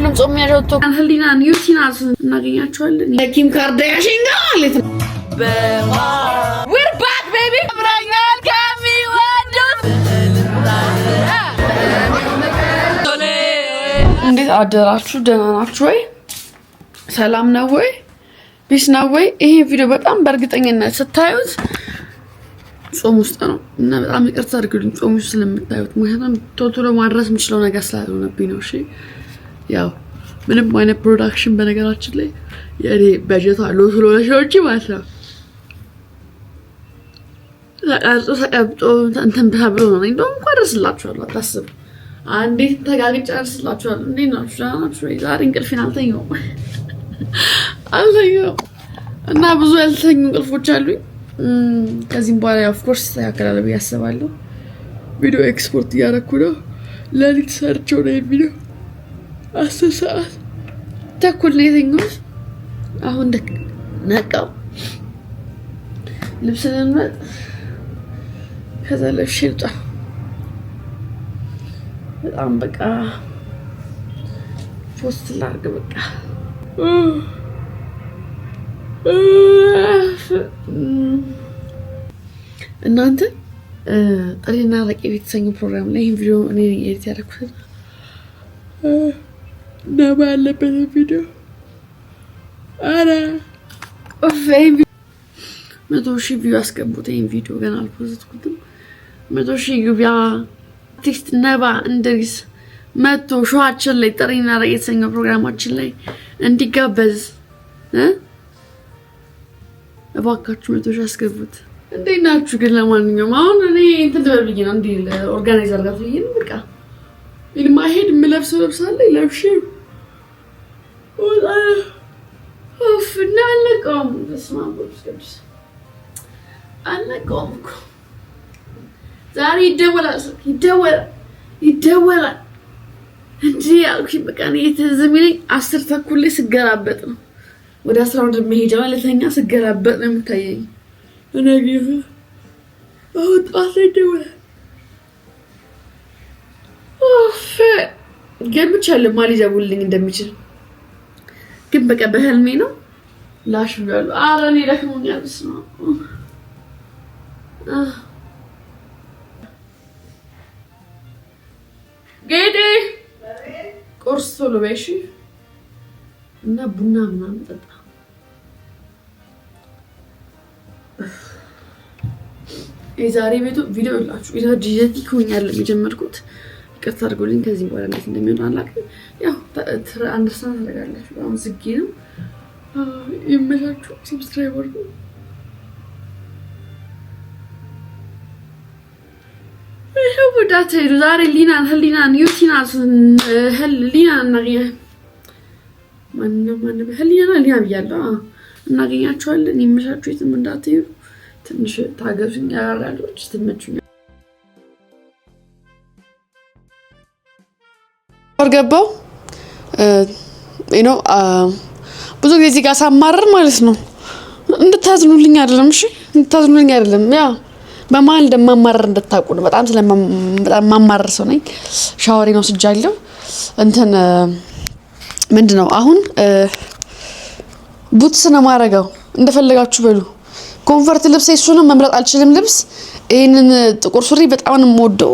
ማንም ጾም ያደውቶ ህሊና ኒውቲናስ እናገኛቸዋለን ለኪም ካርዳሽን ጋር ማለት ነው we're back baby ብራኛል ከሚወዱት እንዴት አደራችሁ ደህና ናችሁ ወይ ሰላም ነው ወይ ቢስ ነው ወይ ይሄ ቪዲዮ በጣም በእርግጠኝነት ስታዩት ጾም ውስጥ ነው እና በጣም ይቅርታ አድርጉልኝ ጾም ውስጥ ስለምታዩት ምክንያቱም ቶሎ ማድረስ የምችለው ነገር ስላልሆነብኝ ነው እሺ ያው ምንም አይነት ፕሮዳክሽን በነገራችን ላይ የኔ በጀት አለው ስለሆነች ማለት ነው ተቀብጦ እንትን ተብሎ ነው እንደውም እንኳን ደርስላችኋለሁ አታስቡ አንዴ ተጋግጬ ደርስላችኋለሁ እንዴት ናችሁ ዛሬ እንቅልፌን አልተኛውም እና ብዙ ያልተኙ እንቅልፎች አሉኝ ከዚህም በኋላ ኦፍ ኮርስ ያከራለ በያስባለሁ ቪዲዮ ኤክስፖርት ያደረኩ ነው ለሊት ሰርቸው ነው ቪዲዮ 10 ሰዓት ተኩል ነው የተኛሁት አሁን ነቃው ልብስን መጥ ከዛ ለሽልጣ በጣም በቃ ፖስት ላርግ በቃ እናንተ ጠሪና ረቂ የተሰኘው ፕሮግራም ላይ ይሄን ቪዲዮ እኔ ኤዲት ያደረኩት ነባ ያለበት ቪዲዮ አረ ኦፌ 100,000 ቪው አስገቡት ይሄን ቪዲዮ ገና አልፖስትኩትም 100,000 ቪው ቴክስት ነባ እንደዚህ መቶ ሾዋችን ላይ ጠሪና ረቂ የተሰኘው ፕሮግራማችን ላይ እንዲጋበዝ እባካችሁ 100,000 አስገቡት እንዴት ናችሁ ግን ለማንኛውም አሁን እኔ እንትን ተበልኝ ነው እንዴ ኦርጋናይዝ አድርጋችሁ ይሄን በቃ ኢልማ ሄድ ምለብሰው ለብሳለሁ ለብሽ ኦፍ ናለቀም ተስማምቶስ ቅዱስ አለቀም ዛሬ ይደወላል እንዴ አልኩኝ በቃ እኔ ተዘሚነኝ 10 ተኩል ላይ ስገራበጥ ነው ወደ 11 መሄጃ ማለተኛ ስገራበጥ ነው የምታየኝ እኔ ግን ጣት ይደወላል ኦፍ ገምቻለሁ ማሊ ጃቡልኝ እንደሚችል ግን በቃ በህልሜ ነው ላሽ ብያለሁ አረኔ ደክሞኛል ነው ጌዴ ቁርስ ቶሎ በይሽ እና ቡና ምናምን ጠጣ የዛሬ ቪዲዮ ላችሁ ኢዲት ሆኛል የጀመርኩት ይቅርታ አድርጉልኝ ከዚህ በኋላ እንዴት እንደሚሆን አላውቅም ያው አንደርስታንድ ታደርጋላችሁ በጣም ዝጊ ነው ይመቻችሁ ሰብስክራይብ አድርጉ ይሄው ወዳት ዛሬ ህሊና ኒውቲናስ ህሊና እናገኛ ማን ህሊና ብያለሁ እናገኛቸዋለን ይመቻችሁ የትም እንዳትሄዱ ትንሽ ታገሱኝ ያራራሎች ትመቹኝ ወርገባው ብዙ ጊዜ ጋር ሳማረር ማለት ነው እንድታዝኑልኝ አይደለም እሺ እንድታዝኑልኝ አይደለም ያ በማል እንደማማረር እንድታውቁ ነው በጣም ማማረር ሰው ነኝ ሻወሬ ነው ስጃለሁ እንትን ምንድነው አሁን ቡትስ ነው ማረጋው እንደፈለጋችሁ በሉ ኮምፎርት ልብስ እሱንም መምረጥ አልችልም ልብስ ይሄንን ጥቁር ሱሪ በጣም ነው የምወደው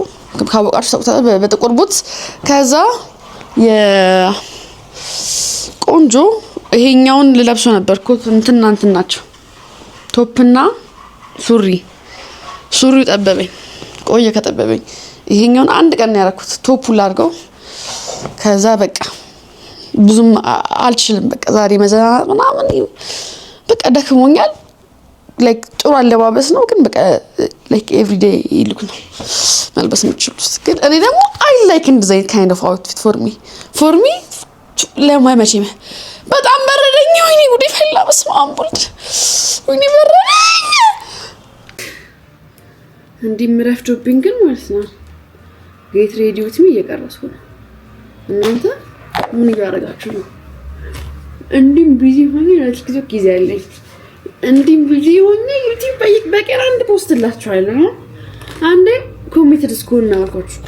ካወቃችሁ ሰውታ በጥቁር ቡትስ ከዛ የቆንጆ ይሄኛውን ልለብሶ ነበርኩ እንትን ናቸው ቶፕና ሱሪ ጠበበኝ ቆየ ከጠበበኝ ይሄኛውን አንድ ቀን ያረኩት ቶፑ ላርገው ከዛ በቃ ብዙም አልችልም በቃ ዛሬ መዘናናት ምናምን በቃ ደክሞኛል ላይክ ጥሩ አለባበስ ነው ግን በቃ ላይክ ኤቭሪዴይ ይልኩ ነው መልበስ የምትችሉት ግን እኔ ደግሞ አይ ላይክ ኢን ዲዛይን ካይንድ ኦፍ አውትፊት ፎር ሚ ለማይመችኝ በጣም በረደኝ ወይኔ ጉዴ ፈላ በስመ አብ ወልድ ወይኔ በረደኝ እንዲህ ምረፍዶብኝ ግን ማለት ነው ጌት ሬዲ ዊት ሚ እየቀረስኩ ነው እናንተ ምን እያደረጋችሁ ነው እንዲህ ቢዚ ሆኜ ለቲክቶክ ጊዜ አለኝ እንዲህ ቢዚ ሆኜ ዩቲዩብ በቀን አንድ ፖስት ላችኋለሁ አንዴ ኮሚትድ ስኩል ነው አልኳችሁ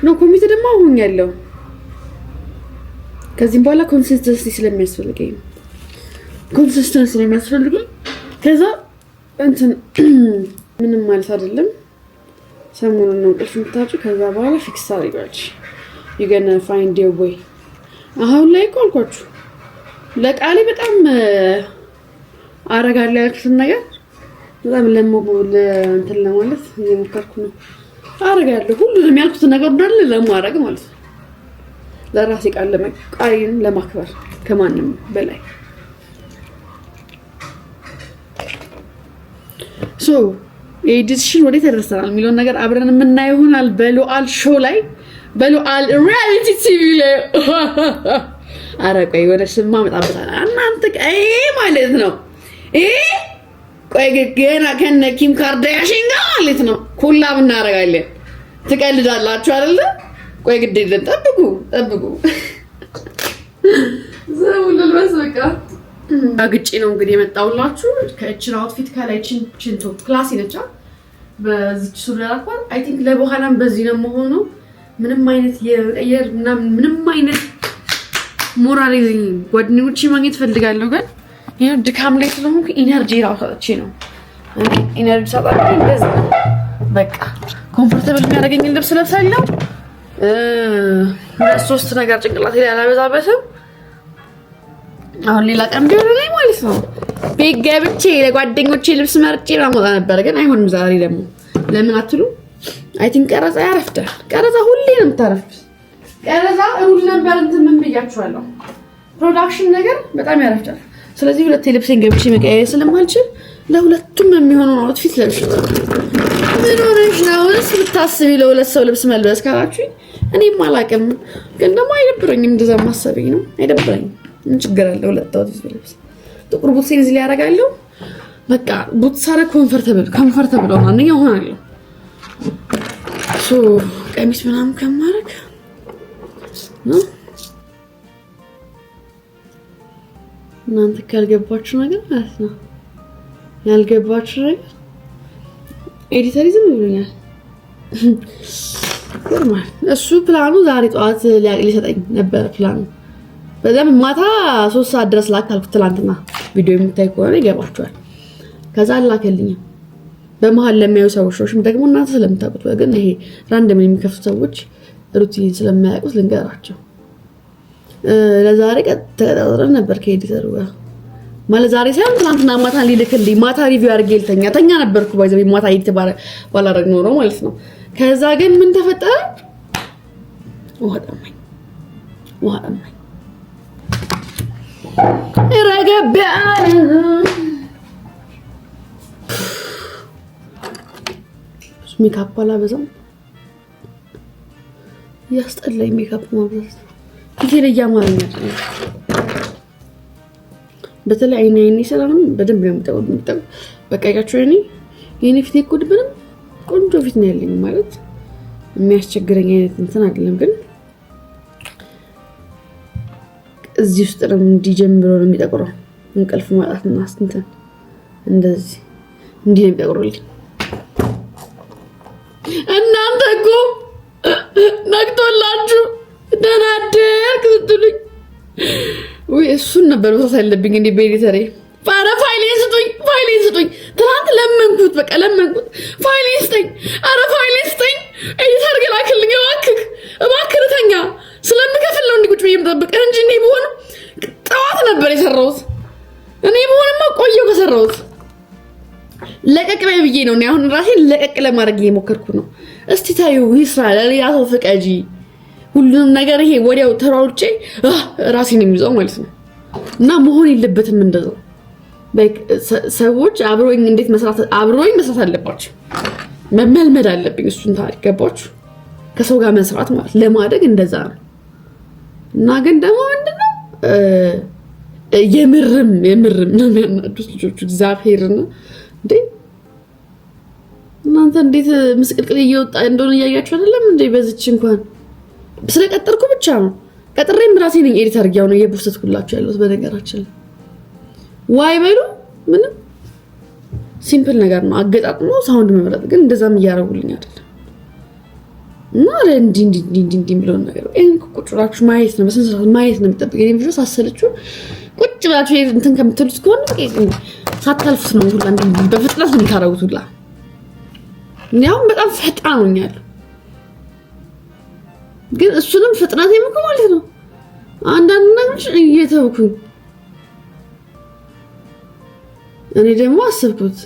ነው ኮሚትድ ማ ሆኛለሁ ከዚህም በኋላ ኮንሲስተንሲ ስለሚያስፈልገኝ ከዛ እንትን ምንም ማለት አይደለም ሰሞኑን ነው እንቅልፍ የምታጭው ከዛ በኋላ ፊክስ አድርጋለች you gonna find your way አሁን ላይ ቆልቆቹ ለቃሌ በጣም አረጋለሁ ያልኩትን ነገር በጣም እንትን ለማለት እየሞከርኩ ነው አረጋለሁ ሁሉንም ያልኩትን ነገር እንዳለ ለማድረግ ማለት ነው ለራሴ ቃሌን ለማክበር ከማንም በላይ ሶ የዲሲሽን ወዴት ተደርሰናል የሚለው ነገር አብረን የምናየው ይሆናል በሉዓል ሾው ላይ በሉዓል ሪያሊቲ ቲቪ ላይ አረቀይ ወደ ስማ መጣበታል እናንተ ማለት ነው ቆይ ገና ከነ ኪም ካርዳሽን ጋር ማለት ነው ኮላብ እናደርጋለን ትቀልዳላችሁ አይደለ ቆይ ግድ የለም ጠብቁ ዘውል በስበቃ አግጪ ነው እንግዲህ የመጣውላችሁ ከእችን አውትፊት ከላይችን ቺንቶ ክላስ ይነጫ በዚህ ሱሪ አልኳት አይ ቲንክ ለበኋላም በዚህ ነው መሆኑ ምንም አይነት የቀየር ምንም አይነት ሞራል የለኝም ጓደኞቼ ማግኘት ፈልጋለሁ ግን ይሄ ድካም ላይ ስለሆንኩ ኢነርጂ ራውታቼ ነው ኢነርጂ ሳጣኝ እንደዚህ በቃ ኮምፎርታብል የሚያደርገኝ ልብስ ለብሳለሁ ለሶስት ነገር ጭንቅላቴ ላይ አላበዛበትም አሁን ሌላ ቀን ቢሆን ላይ ማለት ነው ቢገብቼ ለጓደኞቼ ልብስ መርጬ ማሞጣ ነበር ግን አይሆንም ዛሬ ደግሞ ለምን አትሉ አይ ቲንክ ቀረጻ ያረፍዳል ቀረጻ ሁሌ ነው የምታረፍድ ቀረጻ ሩል ነበር እንትን ምን ብያችኋለሁ ፕሮዳክሽን ነገር በጣም ያረፍዳል ስለዚህ ሁለት ልብሴን ገብቼ መቀየር ስለማልችል ለሁለቱም የሚሆነው አውትፊት ለብሼ ምን ሆነሽ ነው ስታስቢ ለሁለት ሰው ልብስ መልበስ ካላችሁ እኔም አላውቅም ግን ደግሞ አይደብረኝም እንደዛ ማሰበኝ ነው አይደብረኝም ምን ችግር አለ ሁለት አውትፊት ልብስ ጥቁር ቡትሴን እዚህ ላይ ያደርጋለሁ በቃ ቡትሳረ ኮምፎርታብል ሆናለሁ ሆናለሁ ሶ ቀሚስ ምናምን ከማረግ ነው እናንተ ካልገባችሁ ነገር ማለት ነው ያልገባችሁ ነገር ኤዲተሪዝም ይሉኛል normal እሱ ፕላኑ ዛሬ ጠዋት ሊሰጠኝ ነበር ፕላኑ በዛም ማታ 3 ሰዓት ድረስ ላካልኩት ትላንትና ቪዲዮ የምታይ ከሆነ ይገባችኋል ከዛ ላከልኝ በመሃል ለሚያዩ ሰዎችም ደግሞ እናንተ ስለምታውቁት ግን ይሄ ራንደም የሚከፍቱ ሰዎች ሩቲን ስለማያውቁት ልንገራቸው ለዛሬ ተቀጣጥረን ነበር ከኤዲተሩ ጋር ማለት ዛሬ ሳይሆን ትናንትና ማታ ሊልክልኝ ማታ ሪቪው አድርጌ ተኛ ነበርኩ ባይዘው ማታ ኤዲት ባላረግ ኖሮ ማለት ነው ከዛ ግን ምን ተፈጠረ ውሃ ጠማኝ ረገበአን ሜካፕ አላበዛም ያስጠላኝ ሜካፕ ማብዛት ይሄ ያማረኝ በተለይ አይኔ ሰላም በደንብ ነው የምጠቀመው በቃ ያቻችሁ የኔ ፊት እኮ ድብንም ቆንጆ ፊት ነው ያለኝ ማለት የሚያስቸግረኝ አይነት እንትን አይደለም ግን እዚህ ውስጥ ነው እንዲጀምሮ ነው የሚጠቁረው እንቅልፍ ማጣትና እንትን እንደዚህ እንዲህ ነው የሚጠቁረልኝ እናንተ እኮ ነግቶላችሁ ደህና አደርክ ስትሉኝ ወይ እሱን ነበር ወጣ ያለብኝ እንዴ በኤዲተሬ ፋይሌን ስጡኝ ትናንት ለመንኩት በቃ ፋይሌን ስጠኝ ኤዲተር ገላክልኝ እባክህ ተኛ ስለምከፍል ነው እንዲህ ቁጭ ብዬ የምጠብቅ እንጂ እኔ ብሆን ጠዋት ነበር የሰራሁት እኔ ብሆንማ ቆየሁ ከሰራሁት ለቀቅ በይ ብዬ ነው አሁን ራሴን ለቀቅ ለማድረግ እየሞከርኩ ነው እስቲ ታዩ ይስራ ለሌላ ሰው ፍቀጂ ሁሉንም ነገር ይሄ ወዲያው ተራውጬ ራሴን የሚይዘው ማለት ነው እና መሆን የለበትም እንደዛው ሰዎች አብሮኝ መስራት አለባቸው መመልመድ አለብኝ እሱን ታሪክ ገባችሁ ከሰው ጋር መስራት ማለት ለማደግ እንደዛ ነው እና ግን ደግሞ ምንድነው የምርም ነው የሚያናዱት ልጆቹ እግዚአብሔርና እንዴ እናንተ እንዴት ምስቅልቅል እየወጣ እንደሆነ ያያችሁ አይደለም እንዴ በዚች እንኳን ስለቀጠርኩ ብቻ ነው ቀጥሬም ራሴ ነኝ ኤዲት አድርጌው ነው የፖስትኩላችሁ ያለው በነገራችን ዋይ በሉ ምንም ሲምፕል ነገር ነው አገጣጥሞ ሳውንድ መምረጥ ግን እንደዛም ያያረጉልኝ አይደለም እና እንዲህ ብሎን ነገር ቁጭ ብላችሁ ማየት ነው፣ በስንት ሰዓት ማየት ነው የሚጠብቀው። የኔ ቪዲዮ ሳሰለችሁ ቁጭ ብላችሁ እንትን ከምትሉት ከሆነ ሳታልፉት ነው ሁላ በፍጥነት ነው የምታረጉት ሁላ። እኛም በጣም ፈጣን ሆኛለሁ፣ ግን እሱንም ፍጥነት የምኩ ማለት ነው አንዳንድ ነገሮች እየተውኩኝ። እኔ ደግሞ አስብኩት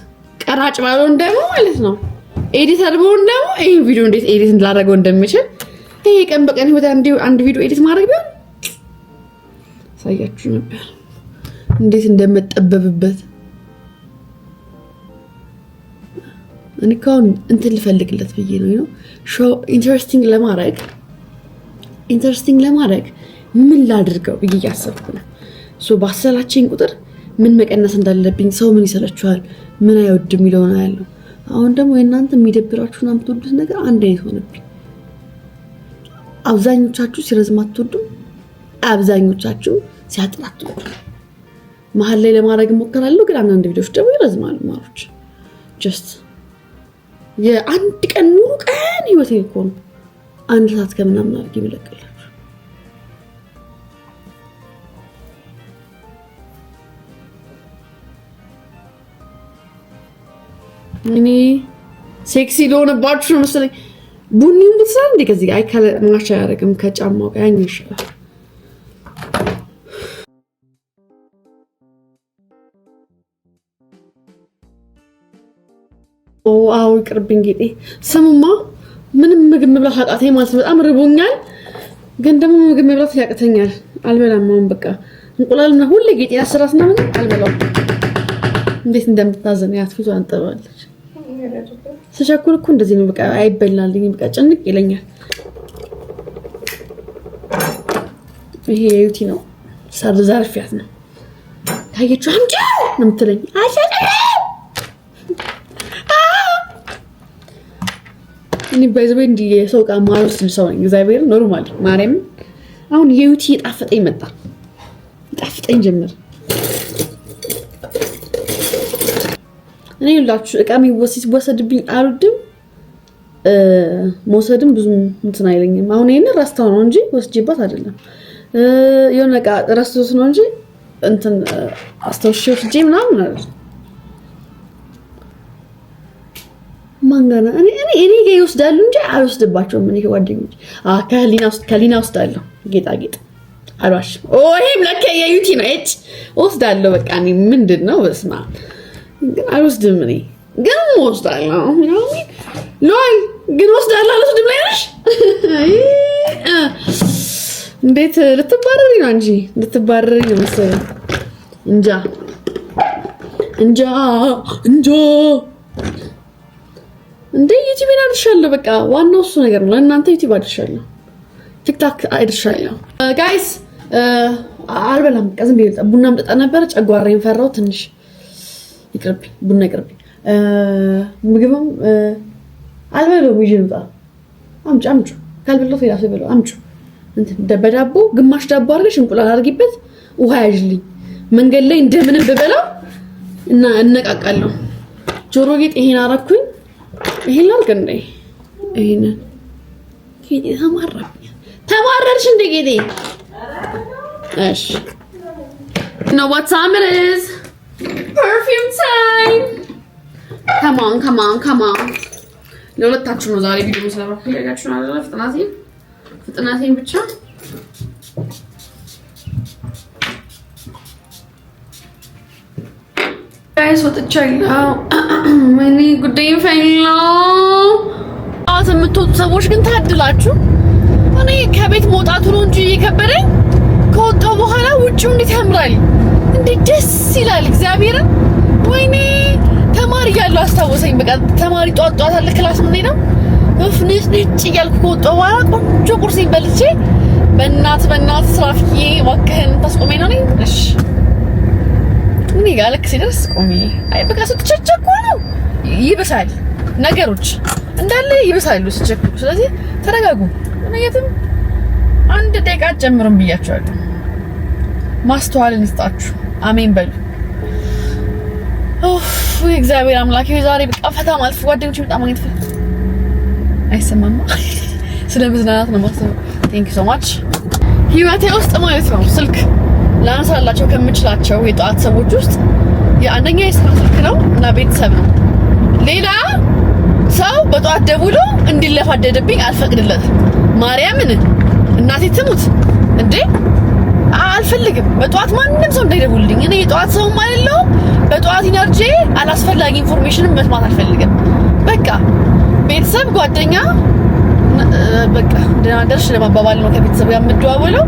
ቀራጭ ባልሆን ደግሞ ማለት ነው ኤዲተር ብሆን ደግሞ ይሄን ቪዲዮ እንዴት ኤዲት ላደርገው እንደምችል ይሄ ቀን በቀን ህይወት አንድ ቪዲዮ ኤዲት ማድረግ ቢሆን ሳያችሁ ነበር እንዴት እንደምጠበብበት። እኔ ካሁን እንትን ልፈልግለት ብዬ ነው ሾው ኢንተረስቲንግ ለማድረግ ምን ላድርገው ብዬ እያሰብኩ ነው። ባሰላችኝ ቁጥር ምን መቀነስ እንዳለብኝ፣ ሰው ምን ይሰለችዋል ምን አይወድም የሚለው ነው ያለው። አሁን ደግሞ የእናንተ የሚደብራችሁና የምትወዱት ነገር አንድ አይነት ሆነብኝ። አብዛኞቻችሁ ሲረዝም አትወዱም፣ አብዛኞቻችሁ ሲያጥር አትወዱም። መሀል ላይ ለማድረግ እሞክራለሁ፣ ግን አንዳንድ ቪዲዮዎች ደግሞ ይረዝማሉ። ማሮች ጀስት የአንድ ቀን ሙሉ ቀን ህይወቴ እኮ ነው 1 ሰዓት ከምናምን አድርጌ ብለቅላችሁ። እኔ ሴክሲ ለሆነባችሁ ነው መሰለኝ ቡኒውን ብትሰራ እንደ ከዚህ ጋር አይካለ ማሻ ያደርግም ከጫማው ጋር ያኝ ይሻላል። አው ይቅርብኝ ጌጤ። ስሙማ ምንም ምግብ መብላት አቃተኝ ማለት በጣም ርቦኛል፣ ግን ደግሞ ምግብ መብላት ያቅተኛል። አልበላም አሁን በቃ እንቁላልና ሁሌ ጌጤ አስራስና ምን አልበላም። እንዴት እንደምታዘን ያትፊቱ አንጠባለች። ስቸኩል እኮ እንደዚህ ነው በቃ አይበላልኝ፣ በቃ ጭንቅ ይለኛል። ይሄ ዩቲ ነው ዛርፊያት ነው ታየቹ አንቺ ነው የምትለኝ። እኔ ባይዘበይ እንዲ የሰው ቃ ማርስ ሰው ነኝ። እግዚአብሔር ኖርማል ማርያም አሁን የዩቲ ጣፈጠኝ መጣ ጣፈጠኝ ጀምር። እኔ ሁላችሁ እቃ የሚወሰድብኝ አልወድም፣ መውሰድም ብዙም እንትን አይለኝም። አሁን ይሄን ራስታው ነው እንጂ ወስጄባት አይደለም። የሆነ እቃ ራስቶስ ነው እንጂ እንትን አስተውሽው ፍጄ ምናምን አይደል። ማንጋና እኔ ጋር ይወስዳሉ እንጂ አልወስድባቸውም። እኔ ጓደኞች ከሊና ወስዳለሁ ጌጣጌጥ አሏሽ። ይሄም ለካ የዩቲ ነው እጭ ወስዳለሁ። በቃ እኔ ምንድነው በስማ ግን አልወስድም። እኔ ግን ወስዳለሁ ሎይ ግን ወስዳለሁ አልወስድም ላይ ነሽ። እንዴት ልትባረሪ ነው እንጂ ልትባረሪ ነው መሰለኝ። እንጃ እንደ ዩቲዩብ አድርሻለሁ። በቃ ዋናው እሱ ነገር ነው። ለእናንተ ዩቲዩብ አድርሻለሁ፣ ቲክታክ አድርሻለሁ። ጋይስ አልበላም። በቃ ዝም ብዬ ቡናም ጠጣ ነበር፣ ጨጓራዬን ፈራው ትንሽ። ይቅርብኝ፣ ቡና ይቅርብኝ። ምግብም አልበላም። ይዤ ልውጣ። አምጪ ካልበላሁ ሌላ በለው። አምጪ እንትን በዳቦ ግማሽ ዳቦ አድርገሽ እንቁላል አድርጊበት፣ ውሃ ያዥልኝ። መንገድ ላይ እንደምንም ብበላው እና እነቃቃለሁ። ጆሮ ጌጥ ይሄን አረኩኝ። ይሄን ላልክ እንዴ? ይሄን ጌጤ ተማረርሽ እንደ ጌጤ። እሺ know what time it is? Perfume time. Come on. ለሁለታችሁ ነው ዛሬ ቪዲዮ መስራት ያጋችሁ ነው አይደል? ፍጥነቴን ብቻ ጋይስ ወጥቻለሁ። ማኒ ጉዳይ ፈይሎ የምትወጡ ሰዎች ግን ታድላችሁ። እኔ ከቤት መውጣቱ ነው እንጂ የከበደኝ ከወጣሁ በኋላ ውጪው እንዴት ያምራል፣ እንዴት ደስ ይላል። እግዚአብሔርን ወይኔ ተማሪ ያለው አስታወሰኝ። በቃ ተማሪ ጧት አለ ክላስ ምን ነው ወፍኔስ ነጭ እያልኩ ከወጣሁ በኋላ ቆንጆ ቁርሴን በልቼ በእናት ስራፍዬ ዋከህን ታስቆመኝ ነው። እሺ እኔ ጋር ልክ ሲደርስ ቆሜ አይ በቃ ስትቸቸኩ ነው ይብሳል፣ ነገሮች እንዳለ ይብሳሉ ስትቸኩ። ስለዚህ ተረጋጉ። የትም አንድ ደቂቃ ጨምሩም ብያችኋለሁ። ማስተዋልን ይስጣችሁ። አሜን በሉ። እግዚአብሔር አምላክ ዛሬ በቃ ፈታ ማለት ጓደኞቼ በጣም ማግኘት አይሰማማ። ስለመዝናናት ነው የማስበው። ቴንክ ዩ ሶ ማች። ህይወቴ ውስጥ ማለት ነው ስልክ ላነሳላቸው ከምችላቸው የጠዋት ሰዎች ውስጥ የአንደኛ የስራ ስልክ ነው እና ቤተሰብ ነው። ሌላ ሰው በጠዋት ደውሎ እንዲለፋደድብኝ አልፈቅድለትም። ማርያምን እናቴ ትሙት እንዴ አልፈልግም። በጠዋት ማንንም ሰው እንዳይደውልልኝ። እኔ የጠዋት ሰው ማለለው በጠዋት ኢነርጂ አላስፈላጊ ኢንፎርሜሽንን መስማት አልፈልግም። በቃ ቤተሰብ ጓደኛ በቃ ደህና ደርሽ ለማባባል ነው ከቤተሰብ ጋር የምደዋወለው።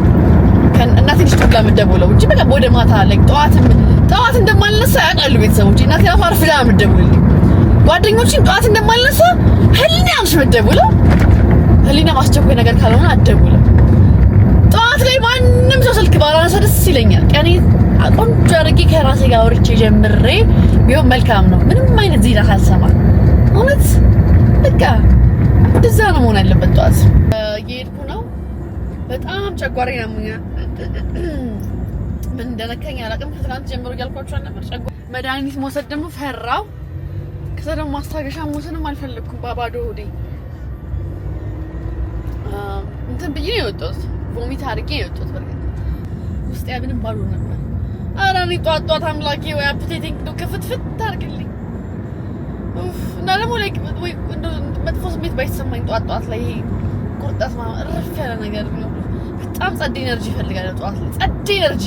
እናቴ ልጅ ተብላ የምደውለው እንጂ በቃ ወደ ማታ ላይ ጠዋት እንደማልነሳ ያውቃሉ ቤተሰቦቼ። እናቴ አፋርፍዳ የምደውልልኝ ጓደኞቼም ጠዋት እንደማልነሳ ህሊና አንሽ የምደውለው። ህሊና ማስቸኮይ ነገር ካልሆነ አትደውልም። ጠዋት ላይ ማንም ሰው ስልክ ባላነሳ ደስ ይለኛል። ቀኔ ቆንጆ አድርጌ ከራሴ ጋር አውርቼ ጀምሬ ቢሆን መልካም ነው። ምንም አይነት ዜና ሳልሰማ እውነት በቃ እንደዛ ነው መሆን ያለበት። ጠዋት እየሄድኩ ነው። በጣም ጨጓራዬ ያመኛል። ምን እንደነካኝ አላውቅም። ከትናንት ጀምሮ እያልኳቸው ነበር። መድኃኒት መውሰድ ደግሞ ፈራው። ከዛ ደግሞ ማስታገሻ መውሰድም አልፈለኩም። ባዶ ሆዴ እንትን ብዬ ነው የወጣሁት። ቮሚት አድርጌ ነው የወጣሁት። በርግጥ ውስጥ ያብንም ባዶ ነበር። ኧረ እኔ ጧት አምላኬ ወይ አፕቲቲንግ ነው ከፍትፍት አድርግልኝ። እና ደግሞ ላይ መጥፎ ስሜት ባይሰማኝ ጧት ላይ ቁርጠት እረፍ ያለ ነገር ነው። በጣም ጸድ ኤነርጂ ይፈልጋል ጧት ላይ ጸድ ኤነርጂ።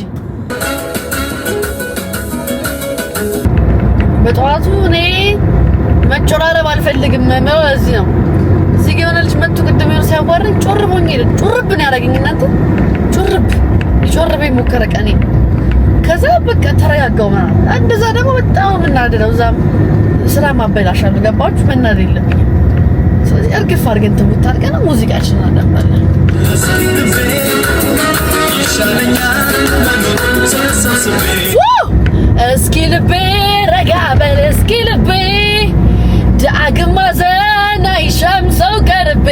በጠዋቱ እኔ መጮራረብ አልፈልግም ነው። እዚህ ነው እዚህ ጋር የሆነ ልጅ መጥቶ ቅድም የሆነ ሲያዋራኝ ጮርቦኝ ሄደ። ጮርብ ነው ያደረገኝ። እናንተ ጮርበኝ ሞከረ ቀኔ። ከዛ በቃ ተረጋጋው ማለት እንደዛ ደግሞ በጣም የምናደደው እዛም ስራ ማበላሻለሁ። ገባችሁ? መናደድ የለብኝም። ስለዚህ እርግፍ አድርገን ትውት አድርገን ሙዚቃችንን እናዳምጣለን። እስኪ ልቤ ረጋ በል እስኪ ልቤ ዳግም ማዘን አይሻም ሰው ቀርቤ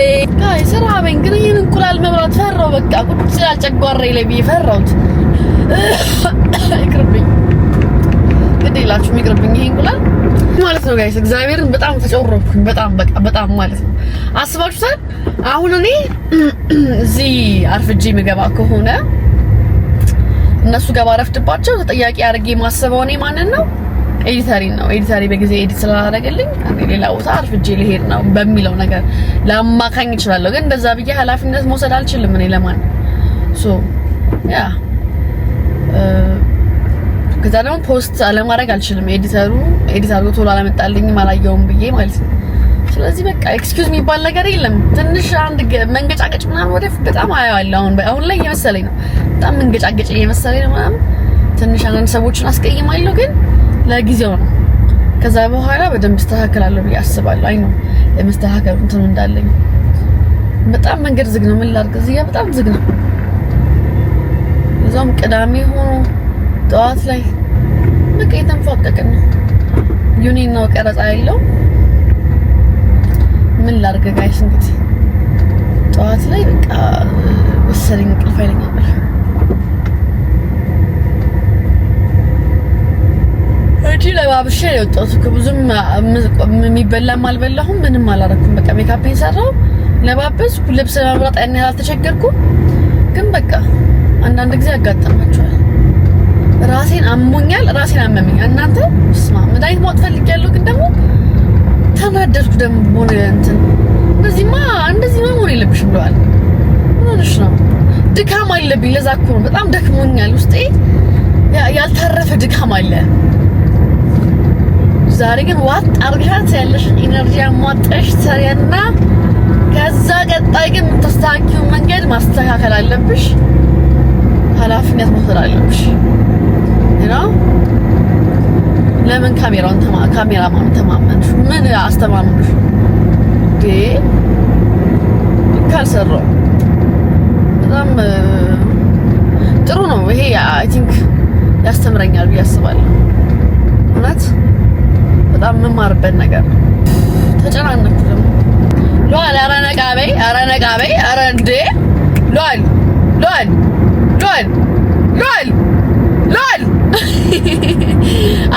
ስራ በኝ። ግን ይህን እንቁላል መብላት ፈራው። በቃ ቁጭ ያልጨጓራዬ ላይ ብዬ ፈራሁት። ይቅርብኝ ግድ የላችሁም ይቅርብኝ ይሄ እንቁላል ማለት ነው ጋይስ። እግዚአብሔርን በጣም ተጨወረብኩኝ። በጣም ማለት ነው። አስባችሁታል? አሁን እኔ እዚህ አርፍጄ የምገባ ከሆነ እነሱ ጋር ባረፍድባቸው ተጠያቂ አድርጌ ማሰበው እኔ ማንን ነው? ኤዲተሪን ነው። ኤዲተሪ በጊዜ ኤዲት ስላላደረገልኝ እኔ ሌላ ቦታ አርፍጄ ልሄድ ነው በሚለው ነገር ላማካኝ እችላለሁ። ግን እንደዛ ብዬ ኃላፊነት መውሰድ አልችልም እኔ ለማን ያ ከዛ ደግሞ ፖስት አለማድረግ አልችልም። ኤዲተሩ ቶሎ አላመጣልኝም አላየውም ብዬ ማለት ነው። ስለዚህ በቃ ኤክስኪውዝ የሚባል ነገር የለም። ትንሽ አንድ መንገጫገጭ ምናምን ወደፊት በጣም አያዋለሁ። አሁን ላይ እየመሰለኝ ነው። በጣም መንገጫገጭ እየመሰለኝ ነው ምናምን። ትንሽ አንዳንድ ሰዎችን አስቀይማለሁ፣ ግን ለጊዜው ነው። ከዛ በኋላ በደንብ እስተካከላለሁ ብዬ አስባለሁ። አይ ነው የመስተካከል እንትን እንዳለኝ። በጣም መንገድ ዝግ ነው። ምን ላድርግ? እዚህ ጋር በጣም ዝግ ነው። እዛም ቅዳሜ ሆኖ ጠዋት ላይ በቃ የተንፏቀቅን ነው። ዩኒን ነው ቀረጻ ያለው። ምን ላድርግ ጋይስ? እንግዲህ ጠዋት ላይ በቃ ወሰደኝ እንቅልፍ አይለኛል። እጂ ለባብሼ የወጣሁት ብዙም የሚበላም አልበላሁም፣ ምንም አላረኩም። በቃ ሜካፔን ሰራው፣ ለባበስኩ፣ ልብስ ለመምረጥ ያን ያህል አልተቸገርኩም። ግን በቃ አንዳንድ ጊዜ ያጋጥማቸዋል። ራሴን አሞኛል፣ ራሴን አመመኝ። እናንተ ስማ መድኃኒት ማውጣት ፈልጊያለሁ፣ ግን ደግሞ ተናደድኩ። ደግሞ ሆነ እንትን እንደዚህ መሆን የለብሽም ብለዋል። ምን ሆነሽ ነው? ድካም አለብኝ። ለዛ እኮ ነው በጣም ደክሞኛል። ውስጤ ያልታረፈ ድካም አለ። ዛሬ ግን ዋጥ አርጋት ያለሽ ኢነርጂ አሟጠሽ ሰሪያና ከዛ ቀጣይ ግን ተስተካክዩ መንገድ ማስተካከል አለብሽ። ኃላፊነት መውሰድ አለብሽ። ነው ለምን ካሜራማን ተማመንሽ? ምን አስተማመንሽ? ካልሰራው በጣም ጥሩ ነው ይሄ። አይ ቲንክ ያስተምረኛል ብዬ አስባለሁ። እውነት በጣም የምማርበት ነገር ነው። ተጨናነኩ ደግሞ ሏል። ኧረ ነቃ በይ ኧረ እንዴ ሏል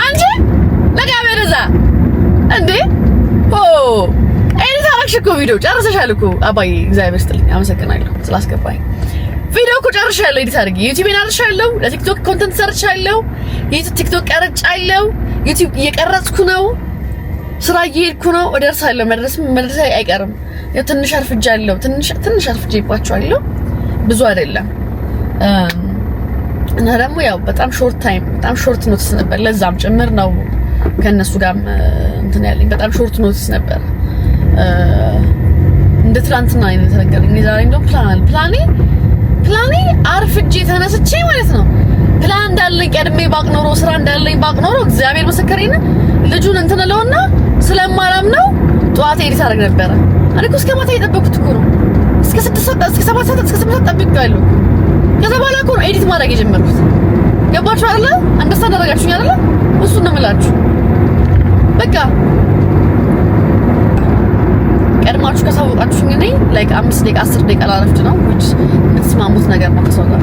አንቺ ነቃ በይ እዛ እንዴ ኤዲት አለቅሽ እኮ ቪዲዮ ጨርሰሻል እኮ አባዬ እግዚአብሔር ይስጥልኝ አመሰግናለሁ ስላስገባኝ ቪዲዮ እኮ ጨርሻለሁ ኤዲት አድርጌ ዩቲዩብን አርሻለሁ ለቲክቶክ ኮንተንት ሰርቻለሁ ቲክቶክ ቀርጫለሁ ዩቲዩብ እየቀረጽኩ ነው ስራ እየሄድኩ ነው እደርሳለሁ መድረስ አይቀርም ያው ትንሽ አርፍጃለሁ ትንሽ አርፍጄባቸዋለሁ ብዙ አይደለም እና ደግሞ ያው በጣም ሾርት ኖቲስ ነበር ለዛም ጭምር ነው ከነሱ ጋርም እንትን ያለኝ በጣም ሾርት ኖቲስ ነበር እንደ ትላንትና አይነት ነገር እኔ ዛሬ እንደው ፕላኔ አርፍጄ ተነስቼ ማለት ነው ፕላን እንዳለኝ ቀድሜ ባቅኖሮ ስራ እንዳለኝ ባቅኖሮ እግዚአብሔር መሰከሬን ልጁን እንትን ለውና ስለማላምነው ጧት ኤዲት አደረግ ነበር አለኩ እስከ ማታ የጠበኩት እኮ ነው እስከ 6 ሰዓት እስከ 7 ሰዓት እስከ 8 ሰዓት ጠብቄያለሁ ከዛ በኋላ እኮ ነው ኤዲት ማድረግ የጀመርኩት ገባችሁ አይደል አንደርስታንድ አደረጋችሁኝ አይደል እሱን ነው የምላችሁ በቃ ቀድማችሁ ከሳወቃችሁኝ እኔ ላይክ 5 ደቂቃ 10 ደቂቃ ላረፍድ ነው which የምትስማሙት ነገር ነው ከሰው ጋር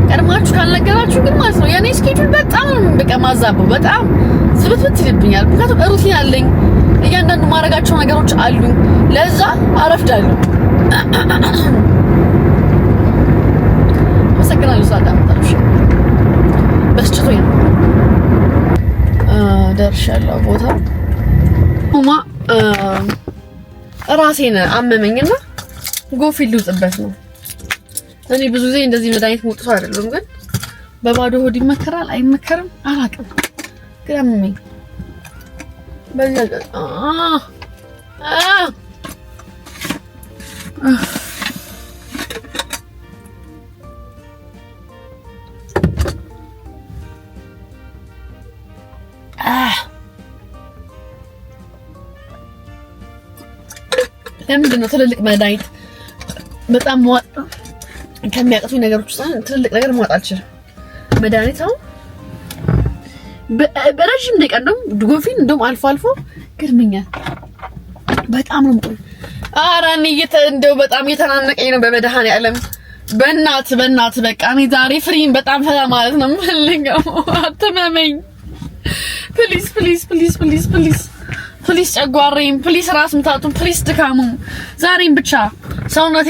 ቀድማችሁ ካልነገራችሁ ግን ማለት ነው የኔ ስኬጁል በጣም በቃ ማዛበው በጣም ዝብትብት ይልብኛል ምክንያቱም ሩቲን አለኝ እያንዳንዱ ማድረጋቸው ነገሮች አሉኝ ለዛ አረፍዳለሁ መሰግናለሁ ሳዳምጣችሁ በስጭቶኝ ደርሻለሁ ቦታ ራሴን አመመኝና ጎፊል ልውጥበት ነው እኔ ብዙ ጊዜ እንደዚህ መድኃኒት ሞጥቶ አይደለም ግን በባዶ ሆድ ይመከራል አይመከርም አላውቅም ግን አመመኝ በዛ ለምንድን ነው ትልልቅ መድኃኒት በጣም መዋጥ ከሚያቀቱኝ ነገሮች ውስጥ ትልልቅ ነገር መዋጥ አልችልም መድኃኒት ነው በረጅም ደቂቃ ነው ድጎፊን እንደውም አልፎ ገርመኛል በጣም ነው የምቆይ ኧረ እኔ እንደው በጣም እየተናነቀኝ ነው በመድኃኒዓለም በእናት በቃ እኔ ዛሬ ፍሪን በጣም ፈታ ማለት ነው የምፈልገው አትመመኝ ፕሊዝ ጨጓራዬን ፕሊዝ ራስ ምታቱን ፕሊዝ ድካሙን ዛሬን ብቻ ሰውነቴ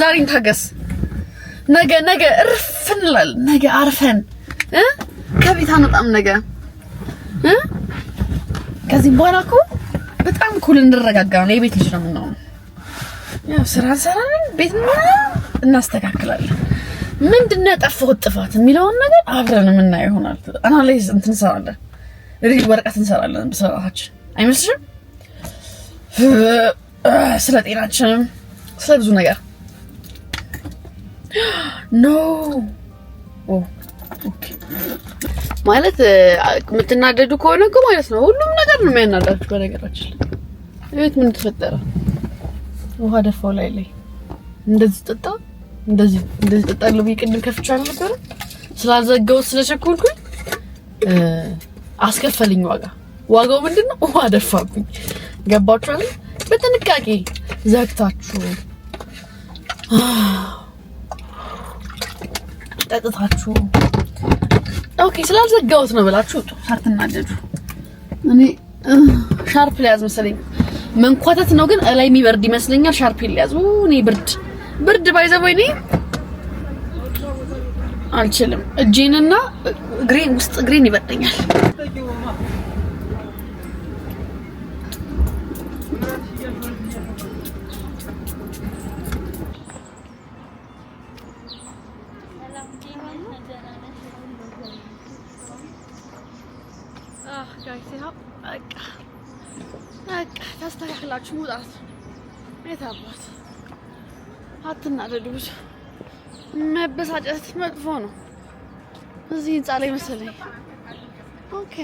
ዛሬን ታገስ ነገ እርፍን እንላለን ነገ አርፈን ከቤት አንወጣም ነገ ከዚህ በኋላ እኮ በጣም ኩል እንረጋጋ ነው የቤት ልጅ ነው የምንሆነው ያው ስራ እንሰራለን ቤት እናስተካክላለን ምንድነው ያጠፋው ጥፋት የሚለውን ነገር አብረን የምናየው ይሆናል አናላይዝ እንትን እንሰራለን ሪል ወረቀት እንሰራለን በስራችን አይመስልሽም ስለ ጤናችንም ስለ ብዙ ነገር ኖ ኦኬ ማለት የምትናደዱ ከሆነ እኮ ማለት ነው ሁሉም ነገር ነው የሚያናዳችሁ በነገራችን እቤት ምን ተፈጠረ ውሃ ደፋው ላይ እንደዚህ ጠጣለሁ ቢቅድም ከፍቻለሁ ነበር ስላልዘጋው ስለቸኮልኩኝ አስከፈልኝ ዋጋው ምንድነው ውሃ ደፋብኝ ገባችሁ አይደል በጥንቃቄ ዘግታችሁ ጠጥታችሁ ኦኬ ስላልዘጋውት ነው ብላችሁ ሳትናደዱ እኔ ሻርፕ ሊያዝ መሰለኝ መንኳተት ነው ግን ላይ የሚበርድ ይመስለኛል ሻርፕ ሊያዝ እኔ ብርድ ባይዘበው እኔ አልችልም እጄንና ግሬን ይበርደኛል ጋይስ ያው በቃ ታስተካክላችሁ መውጣት የታባት አትናደዱ መበሳጨት መጥፎ ነው እዚህ ህንጻ ላይ መሰለኝ ኦኬ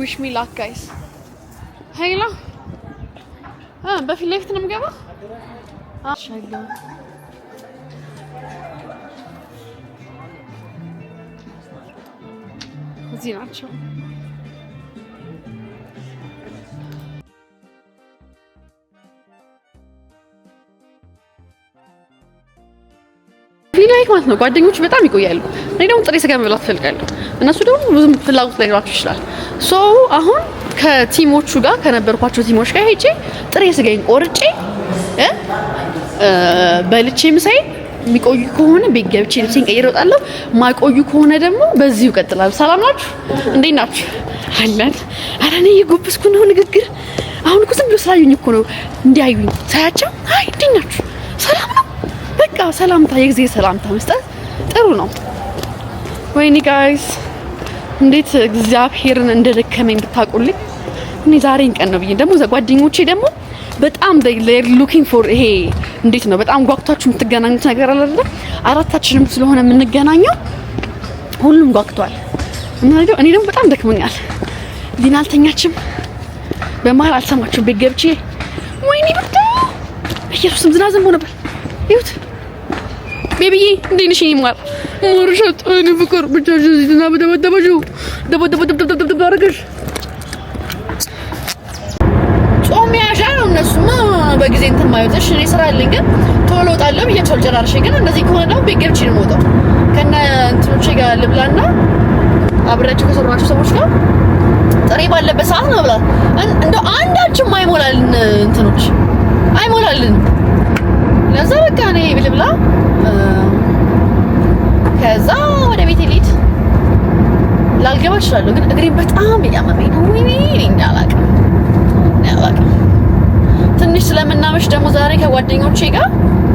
wish me luck guys ሄሎ በፊት ለፊት ነው የምገባው አሻግላ እዚህ ናቸው ቪናይክ ማለት ነው ጓደኞች በጣም ይቆያሉ እኔ ደግሞ ጥሬ ስጋ መብላት ፈልጋለሁ እነሱ ደግሞ ብዙም ፍላጎት ላይኖራቸው ይችላል ሶ አሁን ከቲሞቹ ጋር ከነበርኳቸው ቲሞች ጋር ሄጄ ጥሬ ስጋዬን ቆርጬ በልቼ ምሳዬ የሚቆዩ ከሆነ ቤት ገብቼ ልብሴን ቀይሬ እወጣለሁ። ማይቆዩ ከሆነ ደግሞ በዚሁ እቀጥላለሁ። ሰላም ናችሁ? እንዴት ናችሁ? አለን። ኧረ እኔ እየጎበስኩ ነው ንግግር። አሁን እኮ ዝም ብሎ ስላዩኝ እኮ ነው እንዲያዩኝ ሳያቸው አይ እንዴት ናችሁ? ሰላም ነው። በቃ ሰላምታ የጊዜ ሰላምታ መስጠት ጥሩ ነው። ወይኔ ጋይስ እንዴት እግዚአብሔርን እንደደከመኝ ብታውቁልኝ። እኔ ዛሬን ቀን ነው ብዬ ደግሞ ጓደኞቼ ደግሞ በጣም ሉኪንግ ፎር ይሄ እንዴት ነው በጣም ጓጉታችሁ የምትገናኙት ነገር አለ አይደል? አራታችንም ስለሆነ የምንገናኘው ሁሉም ጓጉቷል እና እኔ ደግሞ በጣም ደክሞኛል። ሊና አልተኛችም። በመሀል አልሰማችሁም ቤት ገብቼ ወይኔ ብርድ ኢየሱስም ዝናብ ዘንቦ ነበር። ይሁት ቤቢዬ እንዴት ነሽ? ይማር ሞርሻት እኔ ፍቅር ብቻሽ ዝናብ ደበደበሽው ደበደበ አደረገሽ። ጾም ያዣ ነው እነሱማ በጊዜ እንትን ማይወጣሽ። እኔ ስራ አለኝ ግን ቶሎ ወጣለሁ ብያቸው አልጨራርሼ ግን እንደዚህ ከሆነ ነው ቤት ገብቼ ነው የምወጣው። ከነ እንትኖቼ ጋር ልብላና አብሬያቸው ከሰሯቸው ሰዎች ጋር ጥሬ ባለበት ሰዓት ነው ብላ እንደው አንዳችም አይሞላልን እንትኖች አይሞላልን። ለዛ በቃ እኔ ልብላ ከዛ ወደ ቤቴ ልሂድ። ላልገባ እችላለሁ ግን እግሬን በጣም እያመመኝ ነው። ወይኔ እኔ አላውቅም ትንሽ ስለምናመሽ ደግሞ ዛሬ ከጓደኞቼ ጋር